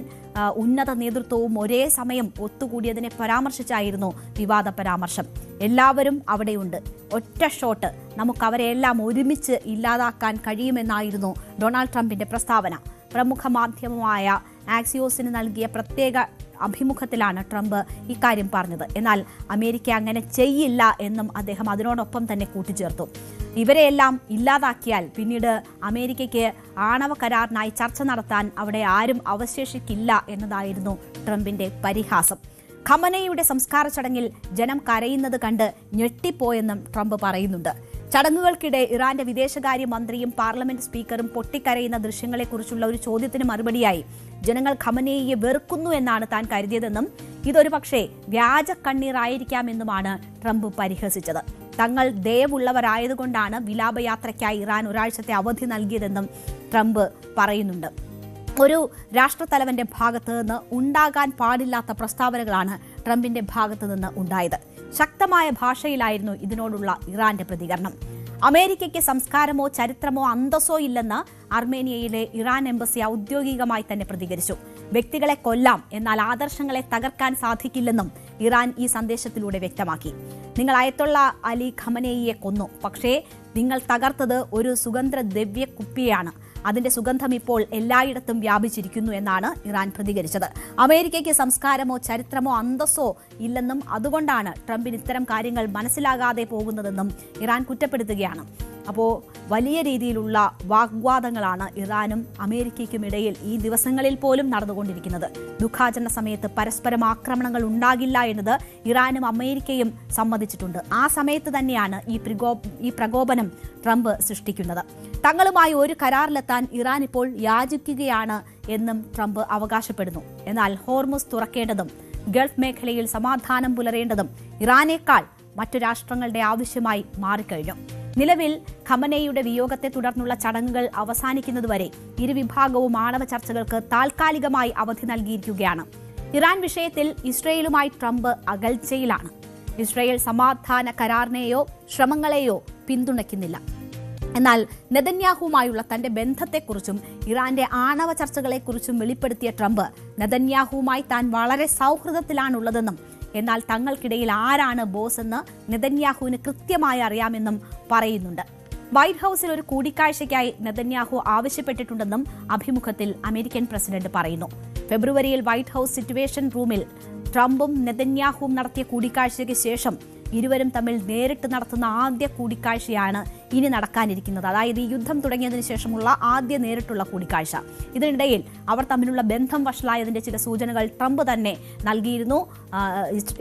ഉന്നത നേതൃത്വവും ഒരേ സമയം ഒത്തുകൂടിയതിനെ പരാമർശിച്ചായിരുന്നു വിവാദ പരാമർശം. എല്ലാവരും അവിടെയുണ്ട്, ഒറ്റ ഷോട്ട്, നമുക്ക് അവരെല്ലാം ഒരുമിച്ച് ഇല്ലാതാക്കാൻ കഴിയുമെന്നായിരുന്നു ഡൊണാൾഡ് ട്രംപിന്റെ പ്രസ്താവന. പ്രമുഖ മാധ്യമമായ ആക്സിയോസിന് നൽകിയ പ്രത്യേക അഭിമുഖത്തിലാണ് ട്രംപ് ഇക്കാര്യം പറഞ്ഞത്. എന്നാൽ അമേരിക്ക അങ്ങനെ ചെയ്യില്ല എന്നും അദ്ദേഹം അതിനോടൊപ്പം തന്നെ കൂട്ടിച്ചേർത്തു. ഇവരെയെല്ലാം ഇല്ലാതാക്കിയാൽ പിന്നീട് അമേരിക്കയ്ക്ക് ആണവ കരാറിനായി ചർച്ച നടത്താൻ അവിടെ ആരും അവശേഷിക്കില്ല എന്നതായിരുന്നു ട്രംപിന്റെ പരിഹാസം. ഖമനയുടെ സംസ്കാര ചടങ്ങിൽ ജനം കരയുന്നത് കണ്ട് ഞെട്ടിപ്പോയെന്നും ട്രംപ് പറയുന്നുണ്ട്. ചടങ്ങുകൾക്കിടെ ഇറാന്റെ വിദേശകാര്യ മന്ത്രിയും പാർലമെന്റ് സ്പീക്കറും പൊട്ടിക്കരയുന്ന ദൃശ്യങ്ങളെക്കുറിച്ചുള്ള ഒരു ചോദ്യത്തിന് മറുപടിയായി ജനങ്ങൾ ഖമനയെ വെറുക്കുന്നു എന്നാണ് താൻ കരുതിയതെന്നും ഇതൊരു പക്ഷേ വ്യാജ കണ്ണീറായിരിക്കാമെന്നുമാണ് ട്രംപ് പരിഹസിച്ചത്. തങ്ങൾ ദയവുള്ളവരായതുകൊണ്ടാണ് വിലാപയാത്രയ്ക്കായി ഇറാൻ ഒരാഴ്ചത്തെ അവധി നൽകിയതെന്നും ട്രംപ് പറയുന്നുണ്ട്. ഒരു രാഷ്ട്രത്തലവന്റെ ഭാഗത്ത് നിന്ന് ഉണ്ടാകാൻ പാടില്ലാത്ത പ്രസ്താവനകളാണ് ട്രംപിന്റെ ഭാഗത്ത് നിന്ന് ഉണ്ടായത്. ശക്തമായ ഭാഷയിലായിരുന്നു ഇതിനോടുള്ള ഇറാന്റെ പ്രതികരണം. അമേരിക്കയ്ക്ക് സംസ്കാരമോ ചരിത്രമോ അന്തസ്സോ ഇല്ലെന്ന് അർമേനിയയിലെ ഇറാൻ എംബസി ഔദ്യോഗികമായി തന്നെ പ്രതികരിച്ചു. വ്യക്തികളെ കൊല്ലാം, എന്നാൽ ആദർശങ്ങളെ തകർക്കാൻ സാധിക്കില്ലെന്നും ഇറാൻ ഈ സന്ദേശത്തിലൂടെ വ്യക്തമാക്കി. നിങ്ങൾ അയത്തുള്ള അലി ഖമനേയിയെ കൊന്നു, പക്ഷേ നിങ്ങൾ തകർത്തത് ഒരു സുഗന്ധദ്രവ്യ കുപ്പിയാണ്. അതിന്റെ സുഗന്ധം ഇപ്പോൾ എല്ലായിടത്തും വ്യാപിച്ചിരിക്കുന്നു എന്നാണ് ഇറാൻ പ്രതികരിച്ചത്. അമേരിക്കയ്ക്ക് സംസ്കാരമോ ചരിത്രമോ അന്തസ്സോ ഇല്ലെന്നും അതുകൊണ്ടാണ് ട്രംപിന് ഇത്തരം കാര്യങ്ങൾ മനസ്സിലാകാതെ പോകുന്നതെന്നും ഇറാൻ കുറ്റപ്പെടുത്തുകയാണ്. അപ്പോൾ വലിയ രീതിയിലുള്ള വാഗ്വാദങ്ങളാണ് ഇറാനും അമേരിക്കയ്ക്കുമിടയിൽ ഈ ദിവസങ്ങളിൽ പോലും നടന്നുകൊണ്ടിരിക്കുന്നത്. ദുഃഖാചരണ സമയത്ത് പരസ്പരം ആക്രമണങ്ങൾ ഉണ്ടാകില്ല എന്നത് ഇറാനും അമേരിക്കയും സമ്മതിച്ചിട്ടുണ്ട്. ആ സമയത്ത് തന്നെയാണ് ഈ പ്രകോപനം ട്രംപ് സൃഷ്ടിക്കുന്നത്. തങ്ങളുമായി ഒരു കരാറിലെത്താൻ ഇറാൻ ഇപ്പോൾ യാചിക്കുകയാണ് എന്നും ട്രംപ് അവകാശപ്പെടുന്നു. എന്നാൽ ഹോർമുസ് തുറക്കേണ്ടതും ഗൾഫ് മേഖലയിൽ സമാധാനം പുലരേണ്ടതും ഇറാനേക്കാൾ മറ്റു രാഷ്ട്രങ്ങളുടെ ആവശ്യമായി മാറിക്കഴിഞ്ഞു. നിലവിൽ ഖമനേയുടെ വിയോഗത്തെ തുടർന്നുള്ള ചടങ്ങുകൾ അവസാനിക്കുന്നതുവരെ ഇരുവിഭാഗവും ആണവ ചർച്ചകൾക്ക് താൽക്കാലികമായി അവധി നൽകിയിരിക്കുകയാണ്. ഇറാൻ വിഷയത്തിൽ ഇസ്രയേലുമായി ട്രംപ് അകൽച്ചയിലാണ്. ഇസ്രയേൽ സമാധാന കരാറിനെയോ ശ്രമങ്ങളെയോ പിന്തുണയ്ക്കുന്നില്ല. എന്നാൽ നെതന്യാഹുവുമായുള്ള തന്റെ ബന്ധത്തെക്കുറിച്ചും ഇറാന്റെ ആണവ ചർച്ചകളെക്കുറിച്ചും വെളിപ്പെടുത്തിയ ട്രംപ് നെതന്യാഹുവുമായി താൻ വളരെ സൗഹൃദത്തിലാണുള്ളതെന്നും എന്നാൽ തങ്ങൾക്കിടയിൽ ആരാണ് ബോസ് എന്ന് നെതന്യാഹുവിന് കൃത്യമായി അറിയാമെന്നും പറയുന്നുണ്ട്. വൈറ്റ് ഹൌസിൽ ഒരു കൂടിക്കാഴ്ചയ്ക്കായി നെതന്യാഹു ആവശ്യപ്പെട്ടിട്ടുണ്ടെന്നും അഭിമുഖത്തിൽ അമേരിക്കൻ പ്രസിഡന്റ് പറയുന്നു. ഫെബ്രുവരിയിൽ വൈറ്റ് ഹൌസ് സിറ്റുവേഷൻ റൂമിൽ ട്രംപും നെതന്യാഹുവും നടത്തിയ കൂടിക്കാഴ്ചയ്ക്ക് ശേഷം ഇരുവരും തമ്മിൽ നേരിട്ട് നടത്തുന്ന ആദ്യ കൂടിക്കാഴ്ചയാണ് ഇനി നടക്കാനിരിക്കുന്നത്. അതായത് ഈ യുദ്ധം തുടങ്ങിയതിനു ശേഷമുള്ള ആദ്യ നേരിട്ടുള്ള കൂടിക്കാഴ്ച. ഇതിനിടയിൽ അവർ തമ്മിലുള്ള ബന്ധം വഷളായതിന്റെ ചില സൂചനകൾ ട്രംപ് തന്നെ നൽകിയിരുന്നു.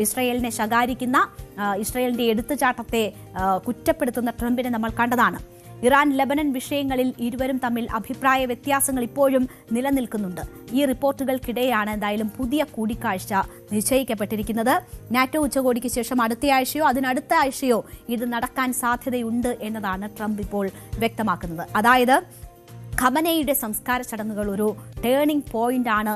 ഇസ്രയേലിനെ ശകാരിക്കുന്ന ഇസ്രയേലിന്റെ എടുത്തുചാട്ടത്തെ കുറ്റപ്പെടുത്തുന്ന ട്രംപിനെ നമ്മൾ കണ്ടതാണ്. ഇറാൻ ലെബനൻ വിഷയങ്ങളിൽ ഇരുവരും തമ്മിൽ അഭിപ്രായ വ്യത്യാസങ്ങൾ ഇപ്പോഴും നിലനിൽക്കുന്നുണ്ട്. ഈ റിപ്പോർട്ടുകൾക്കിടെയാണ് എന്തായാലും പുതിയ കൂടിക്കാഴ്ച നിശ്ചയിക്കപ്പെട്ടിരിക്കുന്നത്. നാറ്റോ ഉച്ചകോടിക്ക് ശേഷം അടുത്തയാഴ്ചയോ അതിനടുത്ത ആഴ്ചയോ ഇത് നടക്കാൻ സാധ്യതയുണ്ട് എന്നതാണ് ട്രംപ് ഇപ്പോൾ വ്യക്തമാക്കുന്നത്. അതായത് ഖമനേയുടെ സംസ്കാര ചടങ്ങുകൾ ഒരു ടേണിംഗ് പോയിന്റ് ആണ്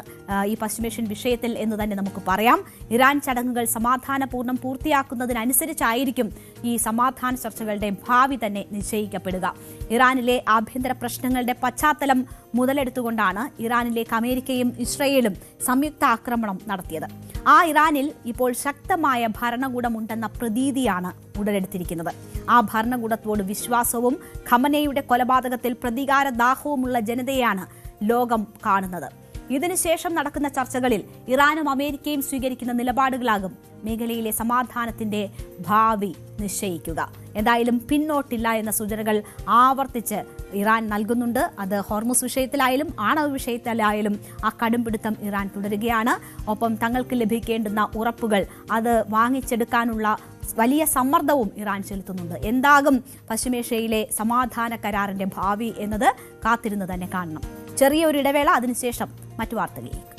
ഈ പശ്ചിമേഷ്യൻ വിഷയത്തിൽ എന്ന് തന്നെ നമുക്ക് പറയാം. ഇറാൻ ചടങ്ങുകൾ സമാധാനപൂർണ്ണം പൂർത്തിയാക്കുന്നതിനനുസരിച്ചായിരിക്കും ഈ സമാധാന ചർച്ചകളുടെ ഭാവി തന്നെ നിശ്ചയിക്കപ്പെടുക. ഇറാനിലെ ആഭ്യന്തര പ്രശ്നങ്ങളുടെ പശ്ചാത്തലം മുതലെടുത്തുകൊണ്ടാണ് ഇറാനിലേക്ക് അമേരിക്കയും ഇസ്രയേലും സംയുക്ത ആക്രമണം നടത്തിയത്. ആ ഇറാനിൽ ഇപ്പോൾ ശക്തമായ ഭരണകൂടമുണ്ടെന്ന പ്രതീതിയാണ് ഉടലെടുത്തിരിക്കുന്നത്. ആ ഭരണകൂടത്തോട് വിശ്വാസവും ഖമനേയുടെ കൊലപാതകത്തിൽ പ്രതികാരദാഹവുമുള്ള ജനതയാണ് ലോകം കാണുന്നത്. ഇതിനുശേഷം നടക്കുന്ന ചർച്ചകളിൽ ഇറാനും അമേരിക്കയും സ്വീകരിക്കുന്ന നിലപാടുകളാകും മേഖലയിലെ സമാധാനത്തിന്റെ ഭാവി നിശ്ചയിക്കുക. എന്തായാലും പിന്നോട്ടില്ല എന്ന സൂചനകൾ ആവർത്തിച്ച് ഇറാൻ നൽകുന്നുണ്ട്. അത് ഹോർമുസ് വിഷയത്തിലായാലും ആണവ വിഷയത്തിലായാലും ആ കടുംപിടുത്തം ഇറാൻ തുടരുകയാണ്. ഒപ്പം തങ്ങൾക്ക് ലഭിക്കേണ്ടുന്ന ഉറപ്പുകൾ അത് വാങ്ങിച്ചെടുക്കാനുള്ള വലിയ സമ്മർദ്ദവും ഇറാൻ ചെലുത്തുന്നുണ്ട്. എന്താകും പശ്ചിമേഷ്യയിലെ സമാധാന കരാറിന്റെ ഭാവി എന്നത് കാത്തിരുന്ന് തന്നെ കാണണം. ചെറിയൊരു ഇടവേള, അതിനുശേഷം മറ്റു വാർത്തകളിലേക്ക്.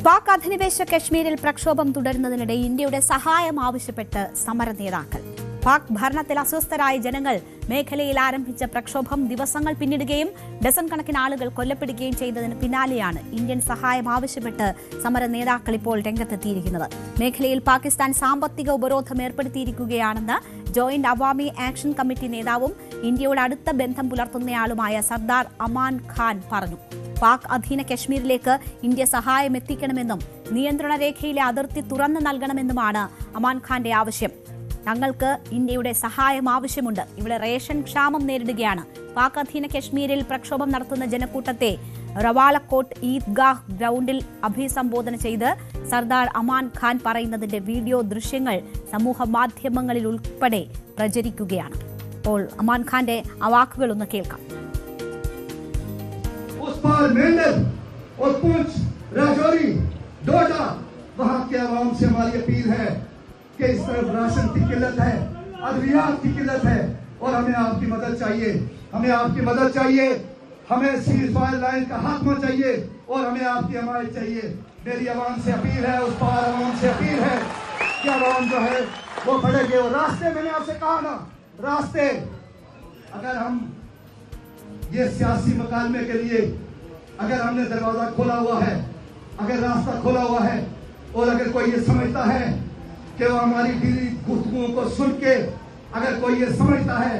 പാക് അധിനിവേശ കശ്മീരിൽ പ്രക്ഷോഭം തുടരുന്നതിനിടെ ഇന്ത്യയുടെ സഹായം ആവശ്യപ്പെട്ട് സമര നേതാക്കൾ. പാക് ഭരണത്തിൽ അസ്വസ്ഥരായ ജനങ്ങൾ മേഖലയിൽ ആരംഭിച്ച പ്രക്ഷോഭം ദിവസങ്ങൾ പിന്നിടുകയും ഡസൻ കണക്കിന് ആളുകൾ കൊല്ലപ്പെടുകയും ചെയ്തതിന് പിന്നാലെയാണ് ഇന്ത്യൻ സഹായം ആവശ്യപ്പെട്ട് സമര നേതാക്കൾ ഇപ്പോൾ രംഗത്തെത്തിയിരിക്കുന്നത്. മേഖലയിൽ പാകിസ്ഥാൻ സാമ്പത്തിക ഉപരോധം ഏർപ്പെടുത്തിയിരിക്കുകയാണെന്ന് ജോയിന്റ് അവാമി ആക്ഷൻ കമ്മിറ്റി നേതാവും ഇന്ത്യയോട് അടുത്ത ബന്ധം പുലർത്തുന്നയാളുമായ സർദാർ അമാൻ ഖാൻ പറഞ്ഞു. പാക് അധീന കശ്മീരിലേക്ക് ഇന്ത്യ സഹായം എത്തിക്കണമെന്നും നിയന്ത്രണ രേഖയിലെ അതിർത്തി തുറന്നു നൽകണമെന്നുമാണ് അമാൻ ഖാന്റെ ആവശ്യം. തങ്ങൾക്ക് ഇന്ത്യയുടെ സഹായം ആവശ്യമുണ്ട്. ഇവിടെ റേഷൻ ക്ഷാമം നേരിടുകയാണ്. പാക് അധീന കശ്മീരിൽ പ്രക്ഷോഭം നടത്തുന്ന ജനക്കൂട്ടത്തെ റവാളക്കോട്ട് ഈദ്ഗാഹ് ഗ്രൗണ്ടിൽ അഭിസംബോധന ചെയ്ത് സർദാർ അമാൻ ഖാൻ പറയുന്നതിന്റെ വീഡിയോ ദൃശ്യങ്ങൾ സമൂഹ മാധ്യമങ്ങളിൽ ഉൾപ്പെടെ പ്രചരിക്കുകയാണ്. അപ്പോൾ അമാൻ ഖാന്റെ ആ വാക്കുകളൊന്ന് കേൾക്കാം. और पूंछ, राजौरी, डोडा, वहां के आवाम से हमारी अपील है कि इस तरफ राशन की किल्लत है, अद्वियात की किल्लत है और हमें आपकी मदद चाहिए. हमें आपकी मदद चाहिए. हमें सीज फायर लाइन का खात्मा चाहिए और हमें आपकी हमायत चाहिए. मेरी आवाम से अपील है, उस पार आवाम से अपील है कि आवाम जो है वो बढ़ेगी. और रास्ते, मैंने आपसे कहा ना, रास्ते अगर हम ये सियासी मुकालमे के लिए अगर हमने दरवाजा खोला हुआ है, अगर रास्ता खोला हुआ है और अगर कोई ये समझता है कि वो हमारी दिली गुफ्तगुओं को सुन के अगर कोई ये समझता है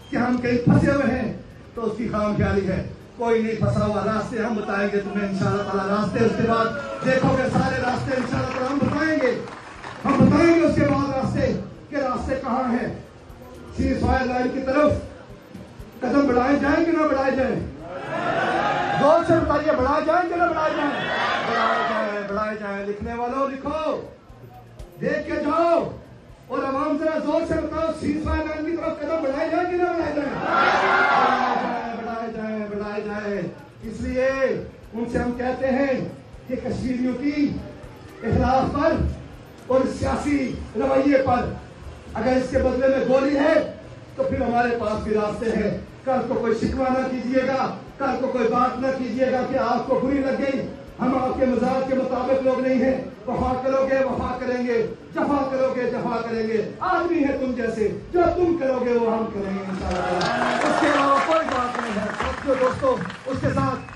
कि हम कहीं फंसे हुए हैं तो उसकी खामख्याली है. कोई नहीं फंसा हुआ। रास्ते हम बताएंगे तुम्हें इंशाल्लाह ताला, रास्ते उसके बाद देखोगे सारे रास्ते इंशाल्लाह ताला हम बताएंगे उसके बाद रास्ते के रास्ते कहाँ हैं। सीज फायर लाइन की तरफ कदम बढ़ाए जाए कि ना बढ़ाए जाए, जोर से बताइए, बढ़ाए जाए कि ना बढ़ाए जाए? बढ़ाए जाए। लिखने वालों लिखो, देख के जाओ और आवाम जरा जोर से बताओ, सीज फायर लाइन की तरफ कदम बढ़ाए जाए कि ना बढ़ाए जाए? बढ़ाए जाए। इसलिए उनसे हम कहते हैं कि कश्मीरियों की इखलाफ पर और सियासी रवैये पर अगर इसके बदले में गोली है तो फिर हमारे पास भी रास्ते हैं। कल को कोई शिकवा ना कीजिएगा, कल को कोई बात ना कीजिएगा कि आपको बुरी लग गई। हम आपके मजाज के मुताबिक लोग नहीं हैं। वफा करोगे वफा करेंगे, जफा करोगे जफा करेंगे। आदमी है तुम जैसे, जो तुम करोगे वो हम करेंगे इंशाअल्लाह। उसके अलावा कोई बात नहीं है दोस्तों। उसके साथ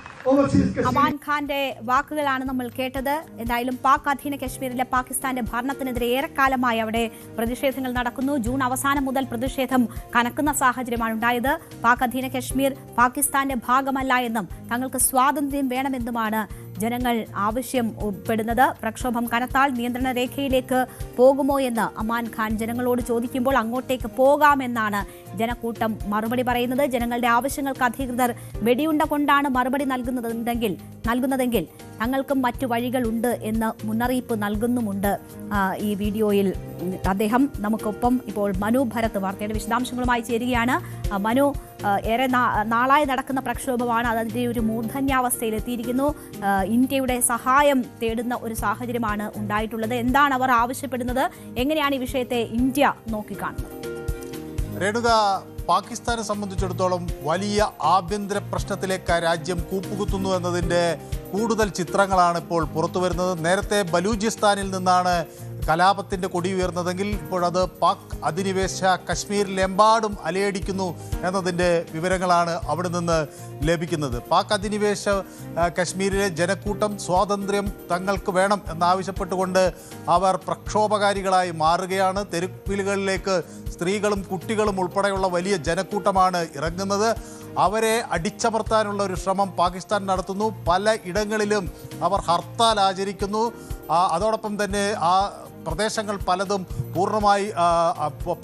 അമാൻ ഖാന്റെ വാക്കുകളാണ് നമ്മൾ കേട്ടത്. എന്തായാലും പാക് അധീന കശ്മീരിലെ പാകിസ്ഥാന്റെ ഭരണത്തിനെതിരെ ഏറെക്കാലമായി അവിടെ പ്രതിഷേധങ്ങൾ നടക്കുന്നു. ജൂൺ അവസാനം മുതൽ പ്രതിഷേധം കനക്കുന്ന സാഹചര്യമാണ് ഉണ്ടായത്. പാക് അധീന കശ്മീർ പാകിസ്ഥാന്റെ ഭാഗമല്ല എന്നും തങ്ങൾക്ക് സ്വാതന്ത്ര്യം വേണമെന്നുമാണ് ജനങ്ങൾ ആവശ്യപ്പെടുന്നത്. പ്രക്ഷോഭം കനത്താൽ നിയന്ത്രണ രേഖയിലേക്ക് പോകുമോ എന്ന് അമാൻ ഖാൻ ജനങ്ങളോട് ചോദിക്കുമ്പോൾ അങ്ങോട്ടേക്ക് പോകാമെന്നാണ് ജനക്കൂട്ടം മറുപടി പറയുന്നത്. ജനങ്ങളുടെ ആവശ്യങ്ങൾക്ക് അധികൃതർ വെടിയുണ്ട കൊണ്ടാണ് മറുപടി നൽകുന്നതെങ്കിൽ തങ്ങൾക്കും മറ്റു വഴികളുണ്ട് എന്ന് മുന്നറിയിപ്പ് നൽകുന്നുമുണ്ട്. ഈ വീഡിയോയിൽ അദ്ദേഹം നമുക്കൊപ്പം ഇപ്പോൾ മനു ഭരത് വാർത്തയുടെ വിശദാംശങ്ങളുമായി ചേരുകയാണ്. മനു, ഏറെ നാളായി നടക്കുന്ന പ്രക്ഷോഭമാണ്, അതിൻ്റെ ഒരു മൂർധന്യാവസ്ഥയിലെത്തിയിരിക്കുന്നു. ഇന്ത്യയുടെ സഹായം തേടുന്ന ഒരു സാഹചര്യമാണ് ഉണ്ടായിട്ടുള്ളത്. എന്താണ് അവർ ആവശ്യപ്പെടുന്നത്? എങ്ങനെയാണ് ഈ വിഷയത്തെ ഇന്ത്യ നോക്കിക്കാണുന്നത്? രേണുക, പാകിസ്ഥാനെ സംബന്ധിച്ചിടത്തോളം വലിയ ആഭ്യന്തര പ്രശ്നത്തിലേക്ക് രാജ്യം കൂപ്പുകുത്തുന്നു എന്നതിൻ്റെ കൂടുതൽ ചിത്രങ്ങളാണ് ഇപ്പോൾ പുറത്തു വരുന്നത്. നേരത്തെ ബലൂചിസ്ഥാനിൽ നിന്നാണ് കലാപത്തിൻ്റെ കൊടി ഉയർന്നതെങ്കിൽ ഇപ്പോഴത് പാക് അധിനിവേശ കശ്മീരിലെമ്പാടും അലയടിക്കുന്നു എന്നതിൻ്റെ വിവരങ്ങളാണ് അവിടെ നിന്ന് ലഭിക്കുന്നത്. പാക് അധിനിവേശ കശ്മീരിലെ ജനക്കൂട്ടം സ്വാതന്ത്ര്യം തങ്ങൾക്ക് വേണം എന്നാവശ്യപ്പെട്ടുകൊണ്ട് അവർ പ്രക്ഷോഭകാരികളായി മാറുകയാണ്. തെരുവിലുകളിലേക്ക് സ്ത്രീകളും കുട്ടികളും ഉൾപ്പെടെയുള്ള വലിയ ജനക്കൂട്ടമാണ് ഇറങ്ങുന്നത്. അവരെ അടിച്ചമർത്താനുള്ള ഒരു ശ്രമം പാകിസ്ഥാൻ നടത്തുന്നു. പല ഇടങ്ങളിലും അവർ ഹർത്താൽ ആചരിക്കുന്നു. അതോടൊപ്പം തന്നെ ആ പ്രദേശങ്ങൾ പലതും പൂർണ്ണമായി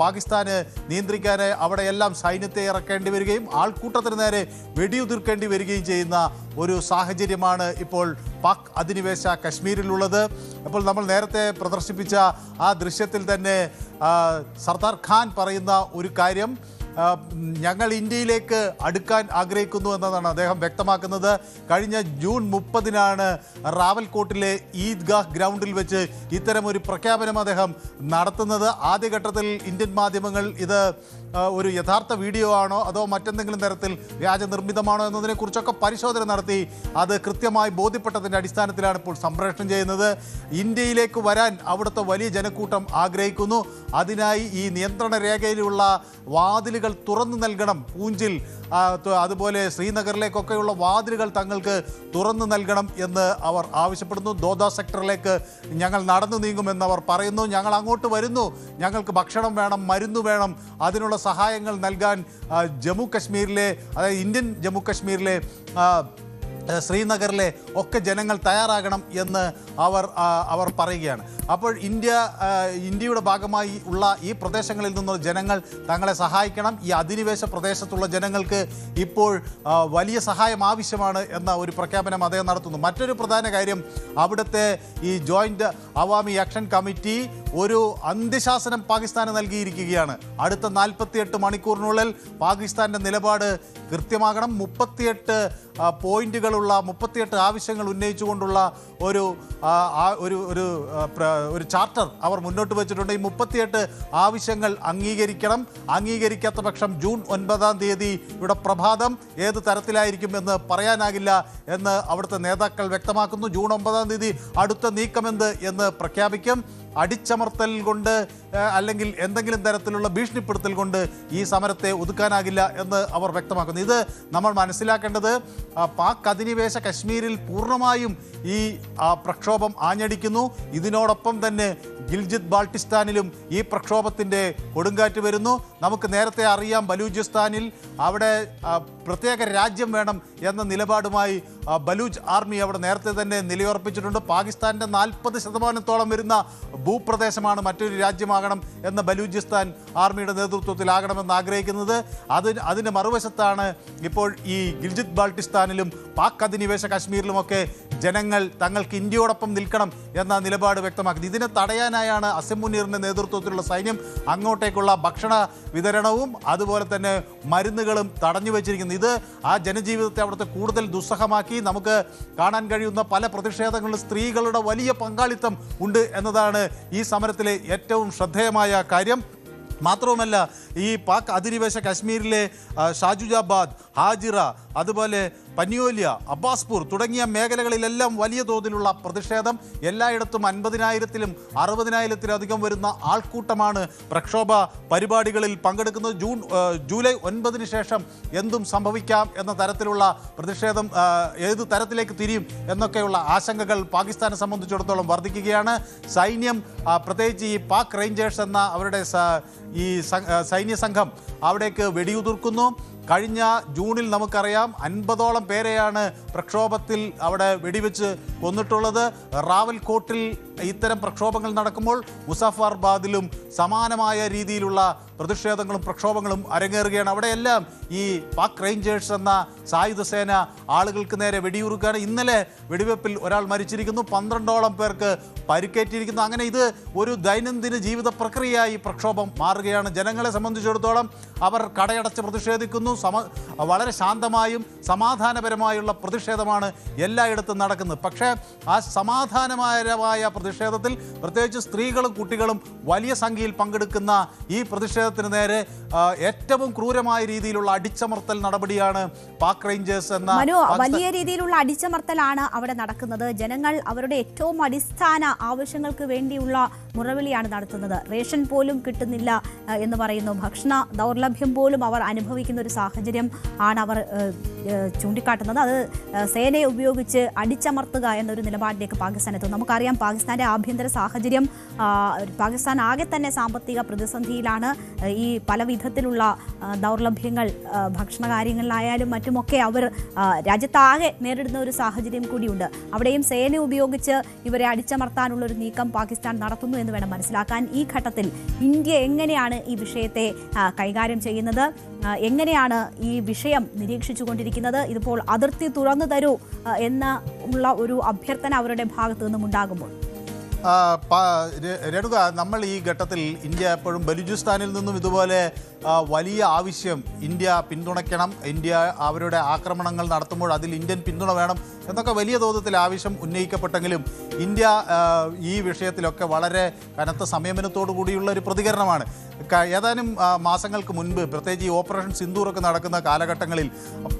പാകിസ്ഥാന് നിയന്ത്രിക്കാൻ അവിടെയെല്ലാം സൈന്യത്തെ ഇറക്കേണ്ടി വരികയും ആൾക്കൂട്ടത്തിന് നേരെ വെടിയുതിർക്കേണ്ടി വരികയും ചെയ്യുന്ന ഒരു സാഹചര്യമാണ് ഇപ്പോൾ പാക് അധിനിവേശ കശ്മീരിലുള്ളത്. അപ്പോൾ നമ്മൾ നേരത്തെ പ്രദർശിപ്പിച്ച ആ ദൃശ്യത്തിൽ തന്നെ സർദാർ ഖാൻ പറയുന്ന ഒരു കാര്യം, ഞങ്ങൾ ഇന്ത്യയിലേക്ക് അടുക്കാൻ ആഗ്രഹിക്കുന്നു എന്നതാണ് അദ്ദേഹം വ്യക്തമാക്കുന്നത്. കഴിഞ്ഞ ജൂൺ 30-നാണ് റാവൽകോട്ടിലെ ഈദ്ഗാഹ് ഗ്രൗണ്ടിൽ വെച്ച് ഇത്തരമൊരു പ്രഖ്യാപനം അദ്ദേഹം നടത്തുന്നത്. ആദ്യഘട്ടത്തിൽ ഇന്ത്യൻ മാധ്യമങ്ങൾ ഇത് ഒരു യഥാർത്ഥ വീഡിയോ ആണോ അതോ മറ്റെന്തെങ്കിലും തരത്തിൽ വ്യാജ നിർമ്മിതമാണോ എന്നതിനെക്കുറിച്ചൊക്കെ പരിശോധന നടത്തി അത് കൃത്യമായി ബോധ്യപ്പെട്ടതിൻ്റെ അടിസ്ഥാനത്തിലാണ് ഇപ്പോൾ സംപ്രേഷണം ചെയ്യുന്നത്. ഇന്ത്യയിലേക്ക് വരാൻ അവിടുത്തെ വലിയ ജനക്കൂട്ടം ആഗ്രഹിക്കുന്നു. അതിനായി ഈ നിയന്ത്രണ രേഖയിലുള്ള വാതിലുകൾ തുറന്നു നൽകണം. പൂഞ്ചിൽ അതുപോലെ ശ്രീനഗറിലേക്കൊക്കെയുള്ള വാതിലുകൾ തങ്ങൾക്ക് തുറന്നു നൽകണം എന്ന് അവർ ആവശ്യപ്പെടുന്നു. ദോദ സെക്ടറിലേക്ക് ഞങ്ങൾ നടന്നു നീങ്ങുമെന്ന് അവർ പറയുന്നു. ഞങ്ങൾ അങ്ങോട്ട് വരുന്നു, ഞങ്ങൾക്ക് ഭക്ഷണം വേണം, മരുന്ന് വേണം, അതിനുള്ള സഹായങ്ങൾ നൽകാൻ ജമ്മു കശ്മീരിലെ, അതായത് ഇന്ത്യൻ ജമ്മു കശ്മീരിലെ ശ്രീനഗറിലെ ഒക്കെ ജനങ്ങൾ തയ്യാറാകണം എന്ന് അവർ പറയുകയാണ്. അപ്പോൾ ഇന്ത്യയുടെ ഭാഗമായി ഉള്ള ഈ പ്രദേശങ്ങളിൽ നിന്നുള്ള ജനങ്ങൾ തങ്ങളെ സഹായിക്കണം. ഈ അധിനിവേശ പ്രദേശത്തുള്ള ജനങ്ങൾക്ക് ഇപ്പോൾ വലിയ സഹായം ആവശ്യമാണ് എന്ന ഒരു പ്രഖ്യാപനം അദ്ദേഹം നടത്തുന്നു. മറ്റൊരു പ്രധാന കാര്യം, അവിടുത്തെ ഈ ജോയിൻ്റ് അവാമി ആക്ഷൻ കമ്മിറ്റി ഒരു അന്ത്യശാസനം പാകിസ്ഥാന് നൽകിയിരിക്കുകയാണ്. അടുത്ത 48 മണിക്കൂറിനുള്ളിൽ പാകിസ്ഥാൻ്റെ നിലപാട് കൃത്യമാകണം. 38 പോയിന്റുകളുള്ള 38 ആവശ്യങ്ങൾ ഉന്നയിച്ചുകൊണ്ടുള്ള ഒരു ചാർട്ടർ അവർ മുന്നോട്ട് വെച്ചിട്ടുണ്ട്. ഈ 38 ആവശ്യങ്ങൾ അംഗീകരിക്കണം. അംഗീകരിക്കാത്ത പക്ഷം ജൂൺ 9-ാം തീയതിയുടെ പ്രഭാതം ഏത് തരത്തിലായിരിക്കും എന്ന് പറയാനാകില്ല എന്ന് അവിടുത്തെ നേതാക്കൾ വ്യക്തമാക്കുന്നു. ജൂൺ 9-ാം തീയതി അടുത്ത നീക്കമെന്ത് എന്ന് പ്രഖ്യാപിക്കും. അടിച്ചമർത്തൽ കൊണ്ട് അല്ലെങ്കിൽ എന്തെങ്കിലും തരത്തിലുള്ള ഭീഷണിപ്പെടുത്തൽ കൊണ്ട് ഈ സമരത്തെ ഒതുക്കാനാകില്ല എന്ന് അവർ വ്യക്തമാക്കുന്നു. ഇത് നമ്മൾ മനസ്സിലാക്കേണ്ടത്, പാക് അധിനിവേശ കശ്മീരിൽ പൂർണ്ണമായും ഈ പ്രക്ഷോഭം ആഞ്ഞടിക്കുന്നു. ഇതിനോടൊപ്പം തന്നെ ഗിൽജിത് ബാൾട്ടിസ്ഥാനിലും ഈ പ്രക്ഷോഭത്തിൻ്റെ കൊടുങ്കാറ്റ് വരുന്നു. നമുക്ക് നേരത്തെ അറിയാം ബലൂചിസ്ഥാനിൽ അവിടെ പ്രത്യേക രാജ്യം വേണം എന്ന നിലപാടുമായി ബലൂച്ച് ആർമി അവിടെ നേരത്തെ തന്നെ നിലയുറപ്പിച്ചിട്ടുണ്ട്. പാകിസ്ഥാൻ്റെ 40% വരുന്ന ഭൂപ്രദേശമാണ് മറ്റൊരു രാജ്യമാകണം എന്ന ബലൂചിസ്ഥാൻ ആർമിയുടെ നേതൃത്വത്തിലാകണമെന്ന് ആഗ്രഹിക്കുന്നത്. അതിൻ്റെ മറുവശത്താണ് ഇപ്പോൾ ഈ ഗിൽജിത് ബാൾട്ടിസ്ഥാനിലും പാക് അധിനിവേശ കശ്മീരിലുമൊക്കെ ജനങ്ങൾ തങ്ങൾക്ക് ഇന്ത്യയോടൊപ്പം നിൽക്കണം എന്ന നിലപാട് വ്യക്തമാക്കുന്നത്. ഇതിനെ തടയാനായാണ് അസം മുനീറിൻ്റെ നേതൃത്വത്തിലുള്ള സൈന്യം അങ്ങോട്ടേക്കുള്ള ഭക്ഷണ വിതരണവും അതുപോലെ തന്നെ മരുന്നുകളും തടഞ്ഞു വെച്ചിരിക്കുന്നത്. ഇത് ആ ജനജീവിതത്തെ അവിടുത്തെ കൂടുതൽ ദുസ്സഹമാക്കി. നമുക്ക് കാണാൻ കഴിയുന്ന പല പ്രതിഷേധങ്ങളിലും സ്ത്രീകളുടെ വലിയ പങ്കാളിത്തം ഉണ്ട് എന്നതാണ് ഈ സമരത്തിലെ ഏറ്റവും ശ്രദ്ധേയമായ കാര്യം. മാത്രവുമല്ല, ഈ പാക് അധിനിവേശ കശ്മീരിലെ ഷാജുജാബാദ്, ഹാജിറ, അതുപോലെ പന്യോലിയ, അബ്ബാസ്പൂർ തുടങ്ങിയ മേഖലകളിലെല്ലാം വലിയ തോതിലുള്ള പ്രതിഷേധം. എല്ലായിടത്തും 50,000-ലും 60,000-ത്തിലധികം വരുന്ന ആൾക്കൂട്ടമാണ് പ്രക്ഷോഭ പരിപാടികളിൽ പങ്കെടുക്കുന്നത്. ജൂലൈ 9-ന് ശേഷം എന്തും സംഭവിക്കാം എന്ന തരത്തിലുള്ള പ്രതിഷേധം ഏത് തരത്തിലേക്ക് തിരിയും എന്നൊക്കെയുള്ള ആശങ്കകൾ പാകിസ്ഥാനെ സംബന്ധിച്ചിടത്തോളം വർദ്ധിക്കുകയാണ്. സൈന്യം, പ്രത്യേകിച്ച് ഈ പാക് റേഞ്ചേഴ്സ് എന്ന അവരുടെ ഈ സൈന്യ സംഘം അവിടേക്ക് വെടിയുതിർക്കുന്നു. കഴിഞ്ഞ ജൂണിൽ നമുക്കറിയാം 50ഓളം പേരെയാണ് പ്രക്ഷോഭത്തിൽ അവിടെ വെടിവെച്ച് കൊന്നിട്ടുള്ളത്. റാവൽകോട്ടിൽ ഇത്തരം പ്രക്ഷോഭങ്ങൾ നടക്കുമ്പോൾ മുസഫർബാദിലും സമാനമായ രീതിയിലുള്ള പ്രതിഷേധങ്ങളും പ്രക്ഷോഭങ്ങളും അരങ്ങേറുകയാണ്. അവിടെയെല്ലാം ഈ പാക് റേഞ്ചേഴ്സ് എന്ന സായുധ സേന ആളുകൾക്ക് നേരെ വെടിയുറുക്കുകയാണ്. ഇന്നലെ വെടിവെപ്പിൽ ഒരാൾ മരിച്ചിരിക്കുന്നു, 12ഓളം പേർക്ക് പരിക്കേറ്റിരിക്കുന്നു. അങ്ങനെ ഇത് ഒരു ദൈനംദിന ജീവിത പ്രക്രിയയായി പ്രക്ഷോഭം മാറുകയാണ്. ജനങ്ങളെ സംബന്ധിച്ചിടത്തോളം അവർ കടയടച്ച് പ്രതിഷേധിക്കുന്നു. വളരെ ശാന്തമായും സമാധാനപരമായുള്ള പ്രതിഷേധമാണ് എല്ലായിടത്തും നടക്കുന്നത്. പക്ഷേ ആ സമാധാനപരമായ പ്രതിഷേധത്തിൽ പ്രത്യേകിച്ച് സ്ത്രീകളും കുട്ടികളും വലിയ സംഖ്യയിൽ പങ്കെടുക്കുന്ന ഈ പ്രതിഷേധത്തിന് നേരെ ഏറ്റവും ക്രൂരമായ രീതിയിലുള്ള അടിച്ചമർത്തൽ നടപടിയാണ് പാക് റേഞ്ചേഴ്സ് എന്ന വലിയ രീതിയിലുള്ള അടിച്ചമർത്തലാണ് അവിടെ നടക്കുന്നത്. ജനങ്ങൾ അവരുടെ ഏറ്റവും അടിസ്ഥാന ആവശ്യങ്ങൾക്ക് വേണ്ടിയുള്ള മുറവിളിയാണ് നടത്തുന്നത്. റേഷൻ പോലും കിട്ടുന്നില്ല എന്ന് പറയുന്നു. ഭക്ഷണ ദൗർലഭ്യം പോലും അവർ അനുഭവിക്കുന്ന ഒരു സാഹചര്യം ആണ് അവർ ചൂണ്ടിക്കാട്ടുന്നത്. അത് സേനയെ ഉപയോഗിച്ച് അടിച്ചമർത്തുക എന്നൊരു നിലപാടിലേക്ക് പാകിസ്ഥാൻ എത്തും. നമുക്കറിയാം പാകിസ്ഥാന്റെ ആഭ്യന്തര സാഹചര്യം, പാകിസ്ഥാൻ ആകെ തന്നെ സാമ്പത്തിക പ്രതിസന്ധിയിലാണ്. ഈ പല വിധത്തിലുള്ള ദൗർലഭ്യങ്ങൾ ഭക്ഷണകാര്യങ്ങളിലായാലും മറ്റുമൊക്കെ അവർ രാജ്യത്താകെ നേരിടുന്ന ഒരു സാഹചര്യം കൂടിയുണ്ട്. അവിടെയും സേന ഉപയോഗിച്ച് ഇവരെ അടിച്ചമർത്താനുള്ള ഒരു നീക്കം പാകിസ്ഥാൻ നടത്തുന്നു എന്ന് വേണം മനസ്സിലാക്കാൻ. ഈ ഘട്ടത്തിൽ ഇന്ത്യ എങ്ങനെയാണ് ഈ വിഷയത്തെ കൈകാര്യം ചെയ്യുന്നത്, എങ്ങനെയാണ് ഈ വിഷയം നിരീക്ഷിച്ചുകൊണ്ടിരിക്കുന്നത്? ഇതിപ്പോൾ അതിർത്തി തുറന്നു തരൂ എന്നുള്ള ഒരു അഭ്യർത്ഥന അവരുടെ ഭാഗത്തു നിന്നും ഉണ്ടാകുമ്പോൾ രേണുക, നമ്മൾ ഈ ഘട്ടത്തിൽ ഇന്ത്യ എപ്പോഴും ബലൂചിസ്ഥാനിൽ നിന്നും ഇതുപോലെ വലിയ ആവശ്യം ഇന്ത്യ പിന്തുണയ്ക്കണം, ഇന്ത്യ അവരുടെ ആക്രമണങ്ങൾ നടത്തുമ്പോൾ അതിൽ ഇന്ത്യൻ പിന്തുണ വേണം എന്നൊക്കെ വലിയ തോതിൽ ആവശ്യം ഉന്നയിക്കപ്പെട്ടെങ്കിലും ഇന്ത്യ ഈ വിഷയത്തിലൊക്കെ വളരെ കനത്ത സംയമനത്തോടു കൂടിയുള്ള ഒരു പ്രതികരണമാണ്. ഏതാനും മാസങ്ങൾക്ക് മുൻപ് പ്രത്യേകിച്ച് ഈ ഓപ്പറേഷൻ സിന്ദൂറൊക്കെ നടക്കുന്ന കാലഘട്ടങ്ങളിൽ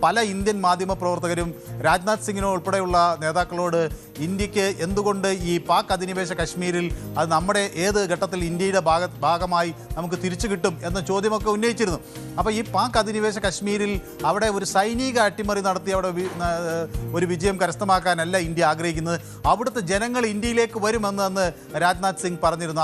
പല ഇന്ത്യൻ മാധ്യമപ്രവർത്തകരും രാജ്നാഥ് സിംഗിനോ ഉൾപ്പെടെയുള്ള നേതാക്കളോട് ഇന്ത്യക്ക് എന്തുകൊണ്ട് ഈ പാക് അധിനിവേശ കശ്മീരിൽ അത് നമ്മുടെ ഏത് ഘട്ടത്തിൽ ഇന്ത്യയുടെ ഭാഗമായി നമുക്ക് തിരിച്ചു കിട്ടും എന്ന ചോദ്യമൊക്കെ ഉന്നയിച്ചിരുന്നു. അപ്പോൾ ഈ പാക് അധിനിവേശ കശ്മീരിൽ അവിടെ ഒരു സൈനിക അട്ടിമറി നടത്തി അവിടെ ഒരു വിജയം കരസ്ഥമാക്കാനല്ല ഇന്ത്യ ആഗ്രഹിക്കുന്നത്. അവിടുത്തെ ജനങ്ങൾ ഇന്ത്യയിലേക്ക് വരുമെന്ന് അന്ന് രാജ്നാഥ് സിംഗ് പറഞ്ഞിരുന്നു.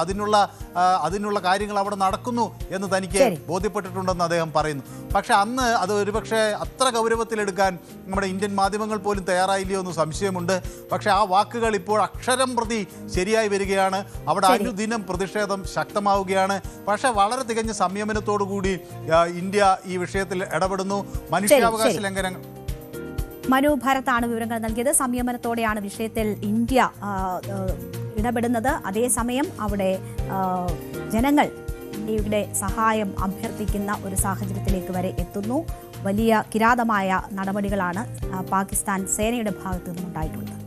അതിനുള്ള കാര്യങ്ങൾ അവിടെ നടക്കുന്നു എന്ന് തനിക്ക് ബോധ്യപ്പെട്ടിട്ടുണ്ടെന്ന് അദ്ദേഹം പറയുന്നു. പക്ഷെ അന്ന് അത് ഒരുപക്ഷെ അത്ര ഗൗരവത്തിലെടുക്കാൻ നമ്മുടെ ഇന്ത്യൻ മാധ്യമങ്ങൾ പോലും തയ്യാറായില്ലയോ എന്ന് സംശയമുണ്ട്. പക്ഷെ ആ വാക്കുകൾ ഇപ്പോൾ അക്ഷരം പ്രതി ശരിയായി വരികയാണ്. അവിടെ അനുദിനം പ്രതിഷേധം ശക്തമാവുകയാണ്. പക്ഷെ വളരെ തികഞ്ഞ സംയമനത്തോടു കൂടി ഇന്ത്യ ഈ വിഷയത്തിൽ ഇടപെടുന്നു. മനുഷ്യാവകാശ ലംഘനങ്ങൾ മനു ഭരത്താണ് വിവരങ്ങൾ നൽകിയത്. സംയമനത്തോടെയാണ് വിഷയത്തിൽ ഇന്ത്യ ഇടപെടുന്നത്. അതേസമയം അവിടെ ജനങ്ങൾ ഇന്ത്യയുടെ സഹായം അഭ്യർത്ഥിക്കുന്ന ഒരു സാഹചര്യത്തിലേക്ക് വരെ എത്തുന്നു. വലിയ കിരാതമായ നടപടികളാണ് പാകിസ്ഥാൻ സേനയുടെ ഭാഗത്തു നിന്നുണ്ടായിട്ടുള്ളത്.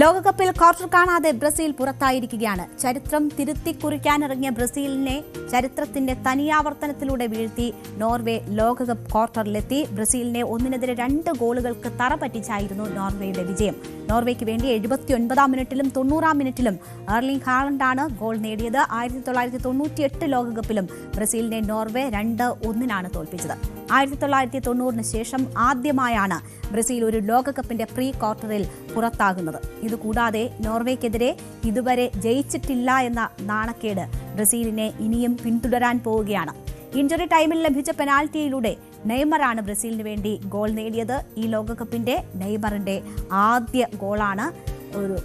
ലോകകപ്പിൽ ക്വാർട്ടർ കാണാതെ ബ്രസീൽ പുറത്തായിരിക്കുകയാണ്. ചരിത്രം തിരുത്തിക്കുറിക്കാനിറങ്ങിയ ബ്രസീലിനെ ചരിത്രത്തിന്റെ തനിയാവർത്തനത്തിലൂടെ വീഴ്ത്തി നോർവേ ലോകകപ്പ് ക്വാർട്ടറിലെത്തി. ബ്രസീലിനെ 1-2 ഗോളുകൾക്ക് തറ പറ്റിച്ചായിരുന്നു നോർവേയുടെ വിജയം. നോർവേക്ക് വേണ്ടി 79-ാം മിനിറ്റിലും 90-ാം മിനിറ്റിലും എർലിംഗ് ഹാലണ്ടാണ് ഗോൾ നേടിയത്. 1998 ലോകകപ്പിലും ബ്രസീലിനെ നോർവേ 2-1 തോൽപ്പിച്ചത്. 1990 ശേഷം ആദ്യമായാണ് ബ്രസീൽ ഒരു ലോകകപ്പിന്റെ പ്രീ ക്വാർട്ടറിൽ പുറത്താകുന്നത്. ഇതുകൂടാതെ നോർവേക്കെതിരെ ഇതുവരെ ജയിച്ചിട്ടില്ല എന്ന നാണക്കേട് ബ്രസീലിനെ ഇനിയും പിന്തുടരാൻ പോവുകയാണ്. ഇഞ്ചുറി ടൈമിൽ ലഭിച്ച പെനാൽറ്റിയിലൂടെ നെയ്മറാണ് ബ്രസീലിന് വേണ്ടി ഗോൾ നേടിയത്. ഈ ലോകകപ്പിന്റെ നെയ്മറിന്റെ ആദ്യ ഗോളാണ്.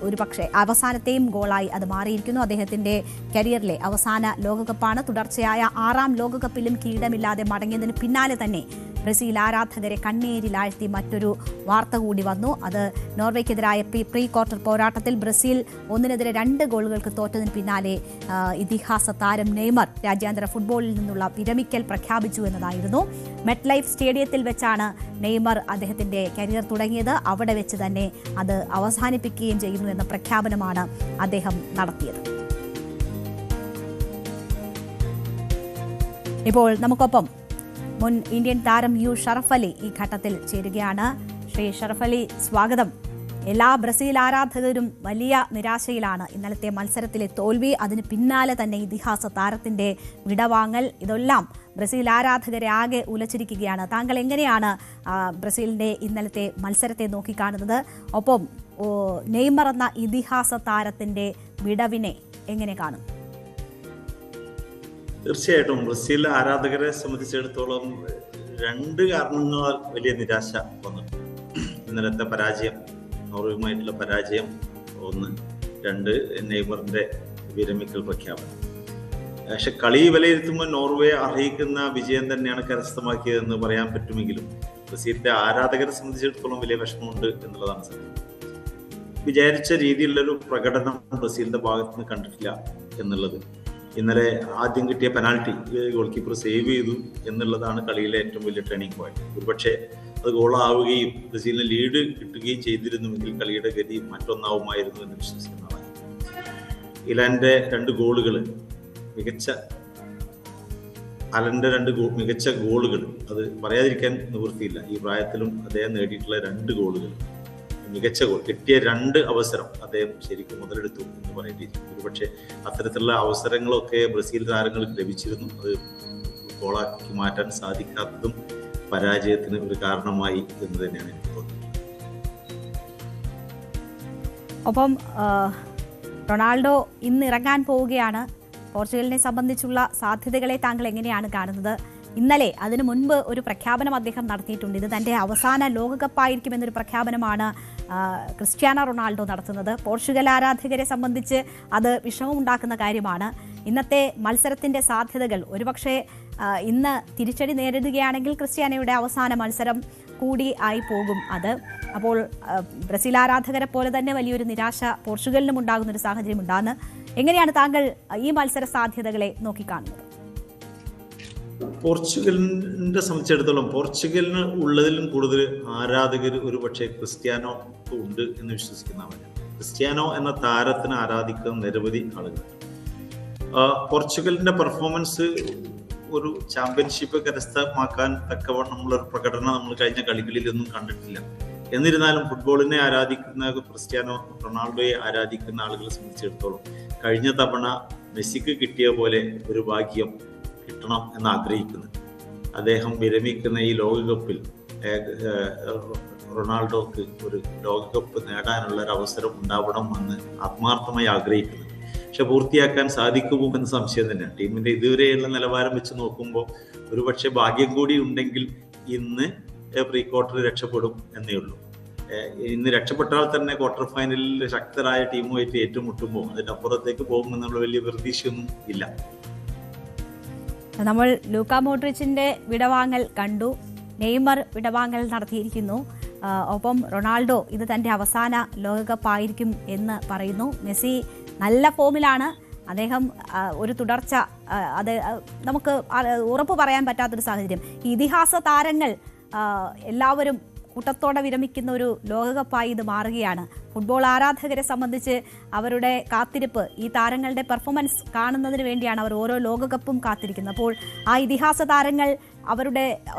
ഒരു പക്ഷേ അവസാനത്തെയും ഗോളായി അത് മാറിയിരിക്കുന്നു. അദ്ദേഹത്തിന്റെ കരിയറിലെ അവസാന ലോകകപ്പാണ്. തുടർച്ചയായ 6ാം ലോകകപ്പിലും കിരീടമില്ലാതെ മടങ്ങിയതിന് പിന്നാലെ തന്നെ ബ്രസീൽ ആരാധകരെ കണ്ണീരിലാഴ്ത്തി മറ്റൊരു വാർത്ത കൂടി വന്നു. അത് നോർവേക്കെതിരായ പ്രീ ക്വാർട്ടർ പോരാട്ടത്തിൽ ബ്രസീൽ 1-2 ഗോളുകൾക്ക് തോറ്റതിന് പിന്നാലെ ഇതിഹാസ താരം നെയ്മർ രാജ്യാന്തര ഫുട്ബോളിൽ നിന്നുള്ള വിരമിക്കൽ പ്രഖ്യാപിച്ചു എന്നതായിരുന്നു. മെറ്റ് ലൈഫ് സ്റ്റേഡിയത്തിൽ വെച്ചാണ് നെയ്മർ അദ്ദേഹത്തിന്റെ കരിയർ തുടങ്ങിയത്. അവിടെ വെച്ച് തന്നെ അത് അവസാനിപ്പിക്കുകയും ചെയ്യുന്നു എന്ന പ്രഖ്യാപനമാണ് അദ്ദേഹം നടത്തിയത്. ഇപ്പോൾ നമുക്കൊപ്പം മുൻ ഇന്ത്യൻ താരം യു ഷറഫ് അലി ഈ ഘട്ടത്തിൽ ചേരുകയാണ്. ശ്രീ ഷറഫ് അലി, സ്വാഗതം. എല്ലാ ബ്രസീൽ ആരാധകരും വലിയ നിരാശയിലാണ്. ഇന്നലത്തെ മത്സരത്തിലെ തോൽവി, അതിന് പിന്നാലെ തന്നെ ഇതിഹാസ താരത്തിന്റെ വിടവാങ്ങൽ, ഇതെല്ലാം ബ്രസീൽ ആരാധകരെ ആകെ ഉലച്ചിരിക്കുകയാണ്. താങ്കൾ എങ്ങനെയാണ് ബ്രസീലിന്റെ ഇന്നലത്തെ മത്സരത്തെ നോക്കിക്കാണുന്നത്? ഒപ്പം നെയ്മർ എന്ന ഇതിഹാസ താരത്തിന്റെ വിടവിനെ എങ്ങനെ കാണും? തീർച്ചയായിട്ടും ബ്രസീൽ ആരാധകരെ സംബന്ധിച്ചിടത്തോളം 2 കാരണങ്ങളാൽ വലിയ നിരാശ വന്നു. ഇന്നലത്തെ പരാജയം, നോർവേയുമായിട്ടുള്ള പരാജയം 1, 2 നെയ്മറിന്റെ വിരമിക്കൽ പ്രഖ്യാപനം. പക്ഷെ കളി വിലയിരുത്തുമ്പോൾ നോർവേ അർഹിക്കുന്ന വിജയം തന്നെയാണ് കരസ്ഥമാക്കിയതെന്ന് പറയാൻ പറ്റുമെങ്കിലും ബ്രസീലിന്റെ ആരാധകരെ സംബന്ധിച്ചിടത്തോളം വലിയ വിഷമമുണ്ട് എന്നുള്ളതാണ് സത്യം. വിചാരിച്ച രീതിയിലുള്ളൊരു പ്രകടനം ബ്രസീലിന്റെ ഭാഗത്ത് നിന്ന് കണ്ടിട്ടില്ല എന്നുള്ളത്. ഇന്നലെ ആദ്യം കിട്ടിയ പെനാൽറ്റി ഗോൾ കീപ്പർ സേവ് ചെയ്തു എന്നുള്ളതാണ് കളിയിലെ ഏറ്റവും വലിയ ടേണിംഗ് പോയിന്റ്. ഒരുപക്ഷെ അത് ഗോളാവുകയും ബ്രസീലിന് ലീഡ് കിട്ടുകയും ചെയ്തിരുന്നുവെങ്കിൽ കളിയുടെ ഗതി മറ്റൊന്നാവുമായിരുന്നു എന്ന് വിശ്വസിക്കുന്നതാണ്. ഇലാന്റെ 2 ഗോളുകൾ അലന്റെ 2 മികച്ച ഗോളുകൾ, അത് പറയാതിരിക്കാൻ നിവൃത്തിയില്ല. ഈ പ്രായത്തിലും അദ്ദേഹം നേടിയിട്ടുള്ള 2 ഗോളുകൾ, മികച്ച ഗോൾ, കിട്ടിയ 2 അവസരം അദ്ദേഹം ശരിക്കും മുതലെടുത്തു എന്ന് പറയേണ്ടിയിരിക്കും. ഒരുപക്ഷെ അത്തരത്തിലുള്ള അവസരങ്ങളൊക്കെ ബ്രസീൽ താരങ്ങൾക്ക് ലഭിച്ചിരുന്നു. അത് ഗോളാക്കി മാറ്റാൻ സാധിക്കാത്തതും പരാജയത്തിന് ഒരു കാരണമായി എന്ന് തന്നെയാണ് എനിക്ക് തോന്നുന്നത്. ഒപ്പം റൊണാൾഡോ ഇന്ന് ഇറങ്ങാൻ പോവുകയാണ്. പോർച്ചുഗലിനെ സംബന്ധിച്ചുള്ള സാധ്യതകളെ താങ്കൾ എങ്ങനെയാണ് കാണുന്നത്? ഇന്നലെ അതിനു മുൻപ് ഒരു പ്രഖ്യാപനം അദ്ദേഹം നടത്തിയിട്ടുണ്ട്. ഇത് തന്റെ അവസാന ലോകകപ്പായിരിക്കും എന്നൊരു പ്രഖ്യാപനമാണ് ക്രിസ്ത്യാനോ റൊണാൾഡോ നടത്തുന്നത്. പോർച്ചുഗൽ ആരാധകരെ സംബന്ധിച്ച് അത് വിഷമമുണ്ടാക്കുന്ന കാര്യമാണ്. ഇന്നത്തെ മത്സരത്തിന്റെ സാധ്യതകൾ, ഒരുപക്ഷെ ഇന്ന് തിരിച്ചടി നേരിടുകയാണെങ്കിൽ ക്രിസ്ത്യാനോയുടെ അവസാന മത്സരം കൂടി ആയി പോകും അത്. അപ്പോൾ ബ്രസീൽ ആരാധകരെ പോലെ തന്നെ വലിയൊരു നിരാശ പോർച്ചുഗലിനും ഉണ്ടാകുന്നൊരു സാഹചര്യം ഉണ്ടാകുന്നു. എങ്ങനെയാണ് താങ്കൾ ഈ മത്സര സാധ്യതകളെ നോക്കിക്കാണുന്നത്? പോർച്ചുഗലിനെ സംബന്ധിച്ചിടത്തോളം പോർച്ചുഗലിന് ഉള്ളതിലും കൂടുതൽ ആരാധകർ ഒരുപക്ഷെ ക്രിസ്ത്യാനോ ഉണ്ട് എന്ന് വിശ്വസിക്കുന്നവരാണ്. ക്രിസ്ത്യാനോ എന്ന താരത്തിനെ ആരാധിക്കുന്ന നിരവധി ആളുകൾ. പോർച്ചുഗലിന്റെ പെർഫോമൻസ് ഒരു ചാമ്പ്യൻഷിപ്പ് കരസ്ഥമാക്കാൻ തക്കവണ്ണമുള്ള ഒരു പ്രകടനം നമ്മൾ കഴിഞ്ഞ കളികളിലൊന്നും കണ്ടിട്ടില്ല. എന്നിരുന്നാലും ഫുട്ബോളിനെ ആരാധിക്കുന്ന ക്രിസ്ത്യാനോ റൊണാൾഡോയെ ആരാധിക്കുന്ന ആളുകളെ സംബന്ധിച്ചിടത്തോളം കഴിഞ്ഞ തവണ മെസ്സിക്ക് കിട്ടിയ പോലെ ഒരു ഭാഗ്യം കിട്ടണം എന്ന് ആഗ്രഹിക്കുന്നു. അദ്ദേഹം വിരമിക്കുന്ന ഈ ലോകകപ്പിൽ റൊണാൾഡോക്ക് ഒരു ലോകകപ്പ് നേടാനുള്ള ഒരു അവസരം ഉണ്ടാവണം എന്ന് ആത്മാർത്ഥമായി ആഗ്രഹിക്കുന്നു. പക്ഷെ പൂർത്തിയാക്കാൻ സാധിക്കുമോ എന്ന് സംശയം തന്നെയാണ്. ടീമിന്റെ ഇതുവരെയുള്ള നിലവാരം വെച്ച് നോക്കുമ്പോൾ ഒരുപക്ഷെ ഭാഗ്യം കൂടി ഉണ്ടെങ്കിൽ ഇന്ന് പ്രീ ക്വാർട്ടറിൽ രക്ഷപ്പെടും എന്നേ ഉള്ളൂ. ഇന്ന് രക്ഷപ്പെട്ടാൽ തന്നെ ക്വാർട്ടർ ഫൈനലിൽ ശക്തരായ ടീമുമായിട്ട് ഏറ്റുമുട്ടുമ്പോൾ അതിനപ്പുറത്തേക്ക് പോകുമെന്നുള്ള വലിയ പ്രതീക്ഷയൊന്നും ഇല്ല. നമ്മൾ ലൂക്ക മോഡ്രിച്ചിന്റെ വിടവാങ്ങൽ കണ്ടു. നെയ്മർ വിടവാങ്ങൽ നടത്തിയിരിക്കുന്നു. ഒപ്പം റൊണാൾഡോ ഇത് തന്റെ അവസാന ലോകകപ്പായിരിക്കും എന്ന് പറയുന്നു. മെസ്സി നല്ല ഫോമിലാണ്. അദ്ദേഹം ഒരു തുടർച്ച അത് നമുക്ക് ഉറപ്പ് പറയാൻ പറ്റാത്തൊരു സാഹചര്യം. ഇതിഹാസ താരങ്ങൾ എല്ലാവരും കൂട്ടത്തോടെ വിരമിക്കുന്ന ഒരു ലോകകപ്പായി ഇത് മാറുകയാണ്. ഫുട്ബോൾ ആരാധകരെ സംബന്ധിച്ച് അവരുടെ കാത്തിരിപ്പ്, ഈ താരങ്ങളുടെ പെർഫോമൻസ് കാണുന്നതിന് വേണ്ടിയാണ് അവർ ഓരോ ലോകകപ്പും കാത്തിരിക്കുന്നത്. അപ്പോൾ ആ ഇതിഹാസ താരങ്ങൾ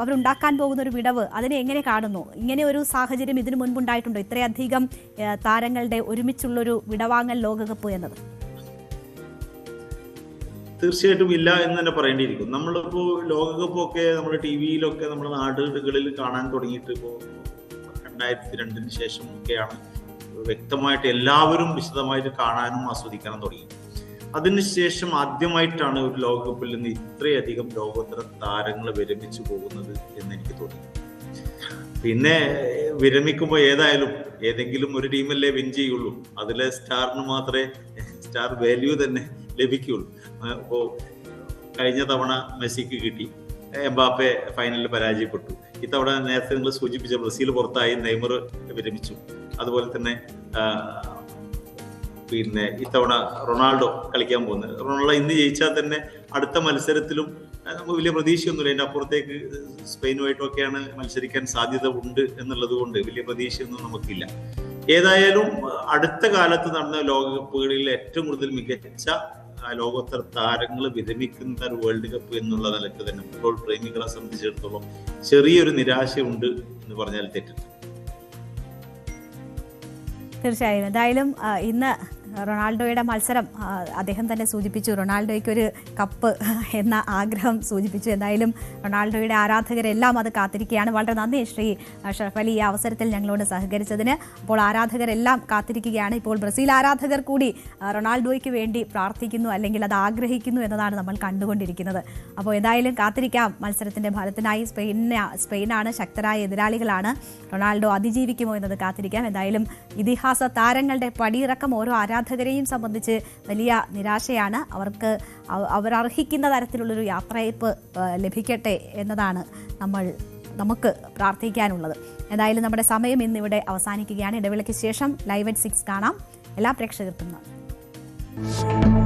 അവരുണ്ടാക്കാൻ പോകുന്ന ഒരു വിടവ്, അതിനെ എങ്ങനെ കാണുന്നു? ഇങ്ങനെ ഒരു സാഹചര്യം ഇതിനു മുൻപുണ്ടായിട്ടുണ്ടോ, ഇത്രയധികം താരങ്ങളുടെ ഒരുമിച്ചുള്ളൊരു വിടവാങ്ങൽ ലോകകപ്പ് എന്നത്? തീർച്ചയായിട്ടും ഇല്ല എന്ന് തന്നെ പറയേണ്ടിയിരിക്കും. നമ്മളിപ്പോൾ ലോകകപ്പൊക്കെ നമ്മുടെ ടി വിയിലൊക്കെ നമ്മുടെ നാടുകളിൽ കാണാൻ തുടങ്ങിയിട്ട് ഇപ്പോൾ 2002 ശേഷം ഒക്കെയാണ് വ്യക്തമായിട്ട് എല്ലാവരും വിശദമായിട്ട് കാണാനും ആസ്വദിക്കാനും തുടങ്ങി. അതിനുശേഷം ആദ്യമായിട്ടാണ് ഒരു ലോകകപ്പിൽ നിന്ന് ഇത്രയധികം ലോകോത്തര താരങ്ങൾ വിരമിച്ചു പോകുന്നത് എന്ന് എനിക്ക് തോന്നി. പിന്നെ വിരമിക്കുമ്പോൾ ഏതെങ്കിലും ഒരു ടീമല്ലേ വിൻ ചെയ്യുള്ളൂ, അതിലെ സ്റ്റാറിന് മാത്രമേ സ്റ്റാർ വാല്യൂ തന്നെ ലഭിക്കുകയുള്ളൂ. ഇപ്പോൾ കഴിഞ്ഞ തവണ മെസ്സിക്ക് കിട്ടി, എംബാപ്പെ ഫൈനലിൽ പരാജയപ്പെട്ടു. ഇത്തവണ നേരത്തെ നിങ്ങൾ സൂചിപ്പിച്ച ബ്രസീൽ പുറത്തായി, നെയ്മർ വിരമിച്ചു. അതുപോലെ തന്നെ പിന്നെ ഇത്തവണ റൊണാൾഡോ കളിക്കാൻ പോകുന്നത്. റൊണാൾഡോ ഇന്ന് ജയിച്ചാൽ തന്നെ അടുത്ത മത്സരത്തിലും നമുക്ക് വലിയ പ്രതീക്ഷയൊന്നുമില്ല. അതിൻ്റെ അപ്പുറത്തേക്ക് സ്പെയിനുമായിട്ടൊക്കെയാണ് മത്സരിക്കാൻ സാധ്യത ഉണ്ട് എന്നുള്ളത് കൊണ്ട് വലിയ പ്രതീക്ഷയൊന്നും നമുക്കില്ല. ഏതായാലും അടുത്ത കാലത്ത് നടന്ന ലോകകപ്പുകളിൽ ഏറ്റവും കൂടുതൽ മികച്ച ലോകോത്തര താരങ്ങൾ വിരമിക്കുന്ന ഒരു വേൾഡ് കപ്പ് എന്നുള്ള നിലക്ക് തന്നെ ഫുട്ബോൾ പ്രേമികളെ സംബന്ധിച്ചിടത്തോളം ചെറിയൊരു നിരാശയുണ്ട് എന്ന് പറഞ്ഞാൽ തെറ്റില്ല. തീർച്ചയായും. എന്തായാലും ഇന്ന് റൊണാൾഡോയുടെ മത്സരം അദ്ദേഹം തന്നെ സൂചിപ്പിച്ചു, റൊണാൾഡോയ്ക്കൊരു കപ്പ് എന്ന ആഗ്രഹം സൂചിപ്പിച്ചു. എന്തായാലും റൊണാൾഡോയുടെ ആരാധകരെല്ലാം അത് കാത്തിരിക്കുകയാണ്. വളരെ നന്ദി ശ്രീ അഷ്റഫ് അലി, ഈ അവസരത്തിൽ ഞങ്ങളോട് സഹകരിച്ചതിന്. അപ്പോൾ ആരാധകരെല്ലാം കാത്തിരിക്കുകയാണ്. ഇപ്പോൾ ബ്രസീൽ ആരാധകർ കൂടി റൊണാൾഡോയ്ക്ക് വേണ്ടി പ്രാർത്ഥിക്കുന്നു, അല്ലെങ്കിൽ അത് ആഗ്രഹിക്കുന്നു എന്നതാണ് നമ്മൾ കണ്ടുകൊണ്ടിരിക്കുന്നത്. അപ്പോൾ എന്തായാലും കാത്തിരിക്കാം മത്സരത്തിൻ്റെ ഫലത്തിനായി. സ്പെയിനാണ് ശക്തരായ എതിരാളികളാണ്. റൊണാൾഡോ അതിജീവിക്കുമോ എന്നത് കാത്തിരിക്കാം. എന്തായാലും ഇതിഹാസ താരങ്ങളുടെ പടിയിറക്കം ഓരോ ആരാധകരെയും സംബന്ധിച്ച് വലിയ നിരാശയാണ്. അവർ അർഹിക്കുന്ന തരത്തിലുള്ളൊരു യാത്രയയപ്പ് ലഭിക്കട്ടെ എന്നതാണ് നമുക്ക് പ്രാർത്ഥിക്കാനുള്ളത്. എന്തായാലും നമ്മുടെ സമയം ഇന്നിവിടെ അവസാനിക്കുകയാണ്. ഇടവേളയ്ക്ക് ശേഷം ലൈവ് at 6 കാണാം. എല്ലാ പ്രേക്ഷകർക്കും നന്ദി.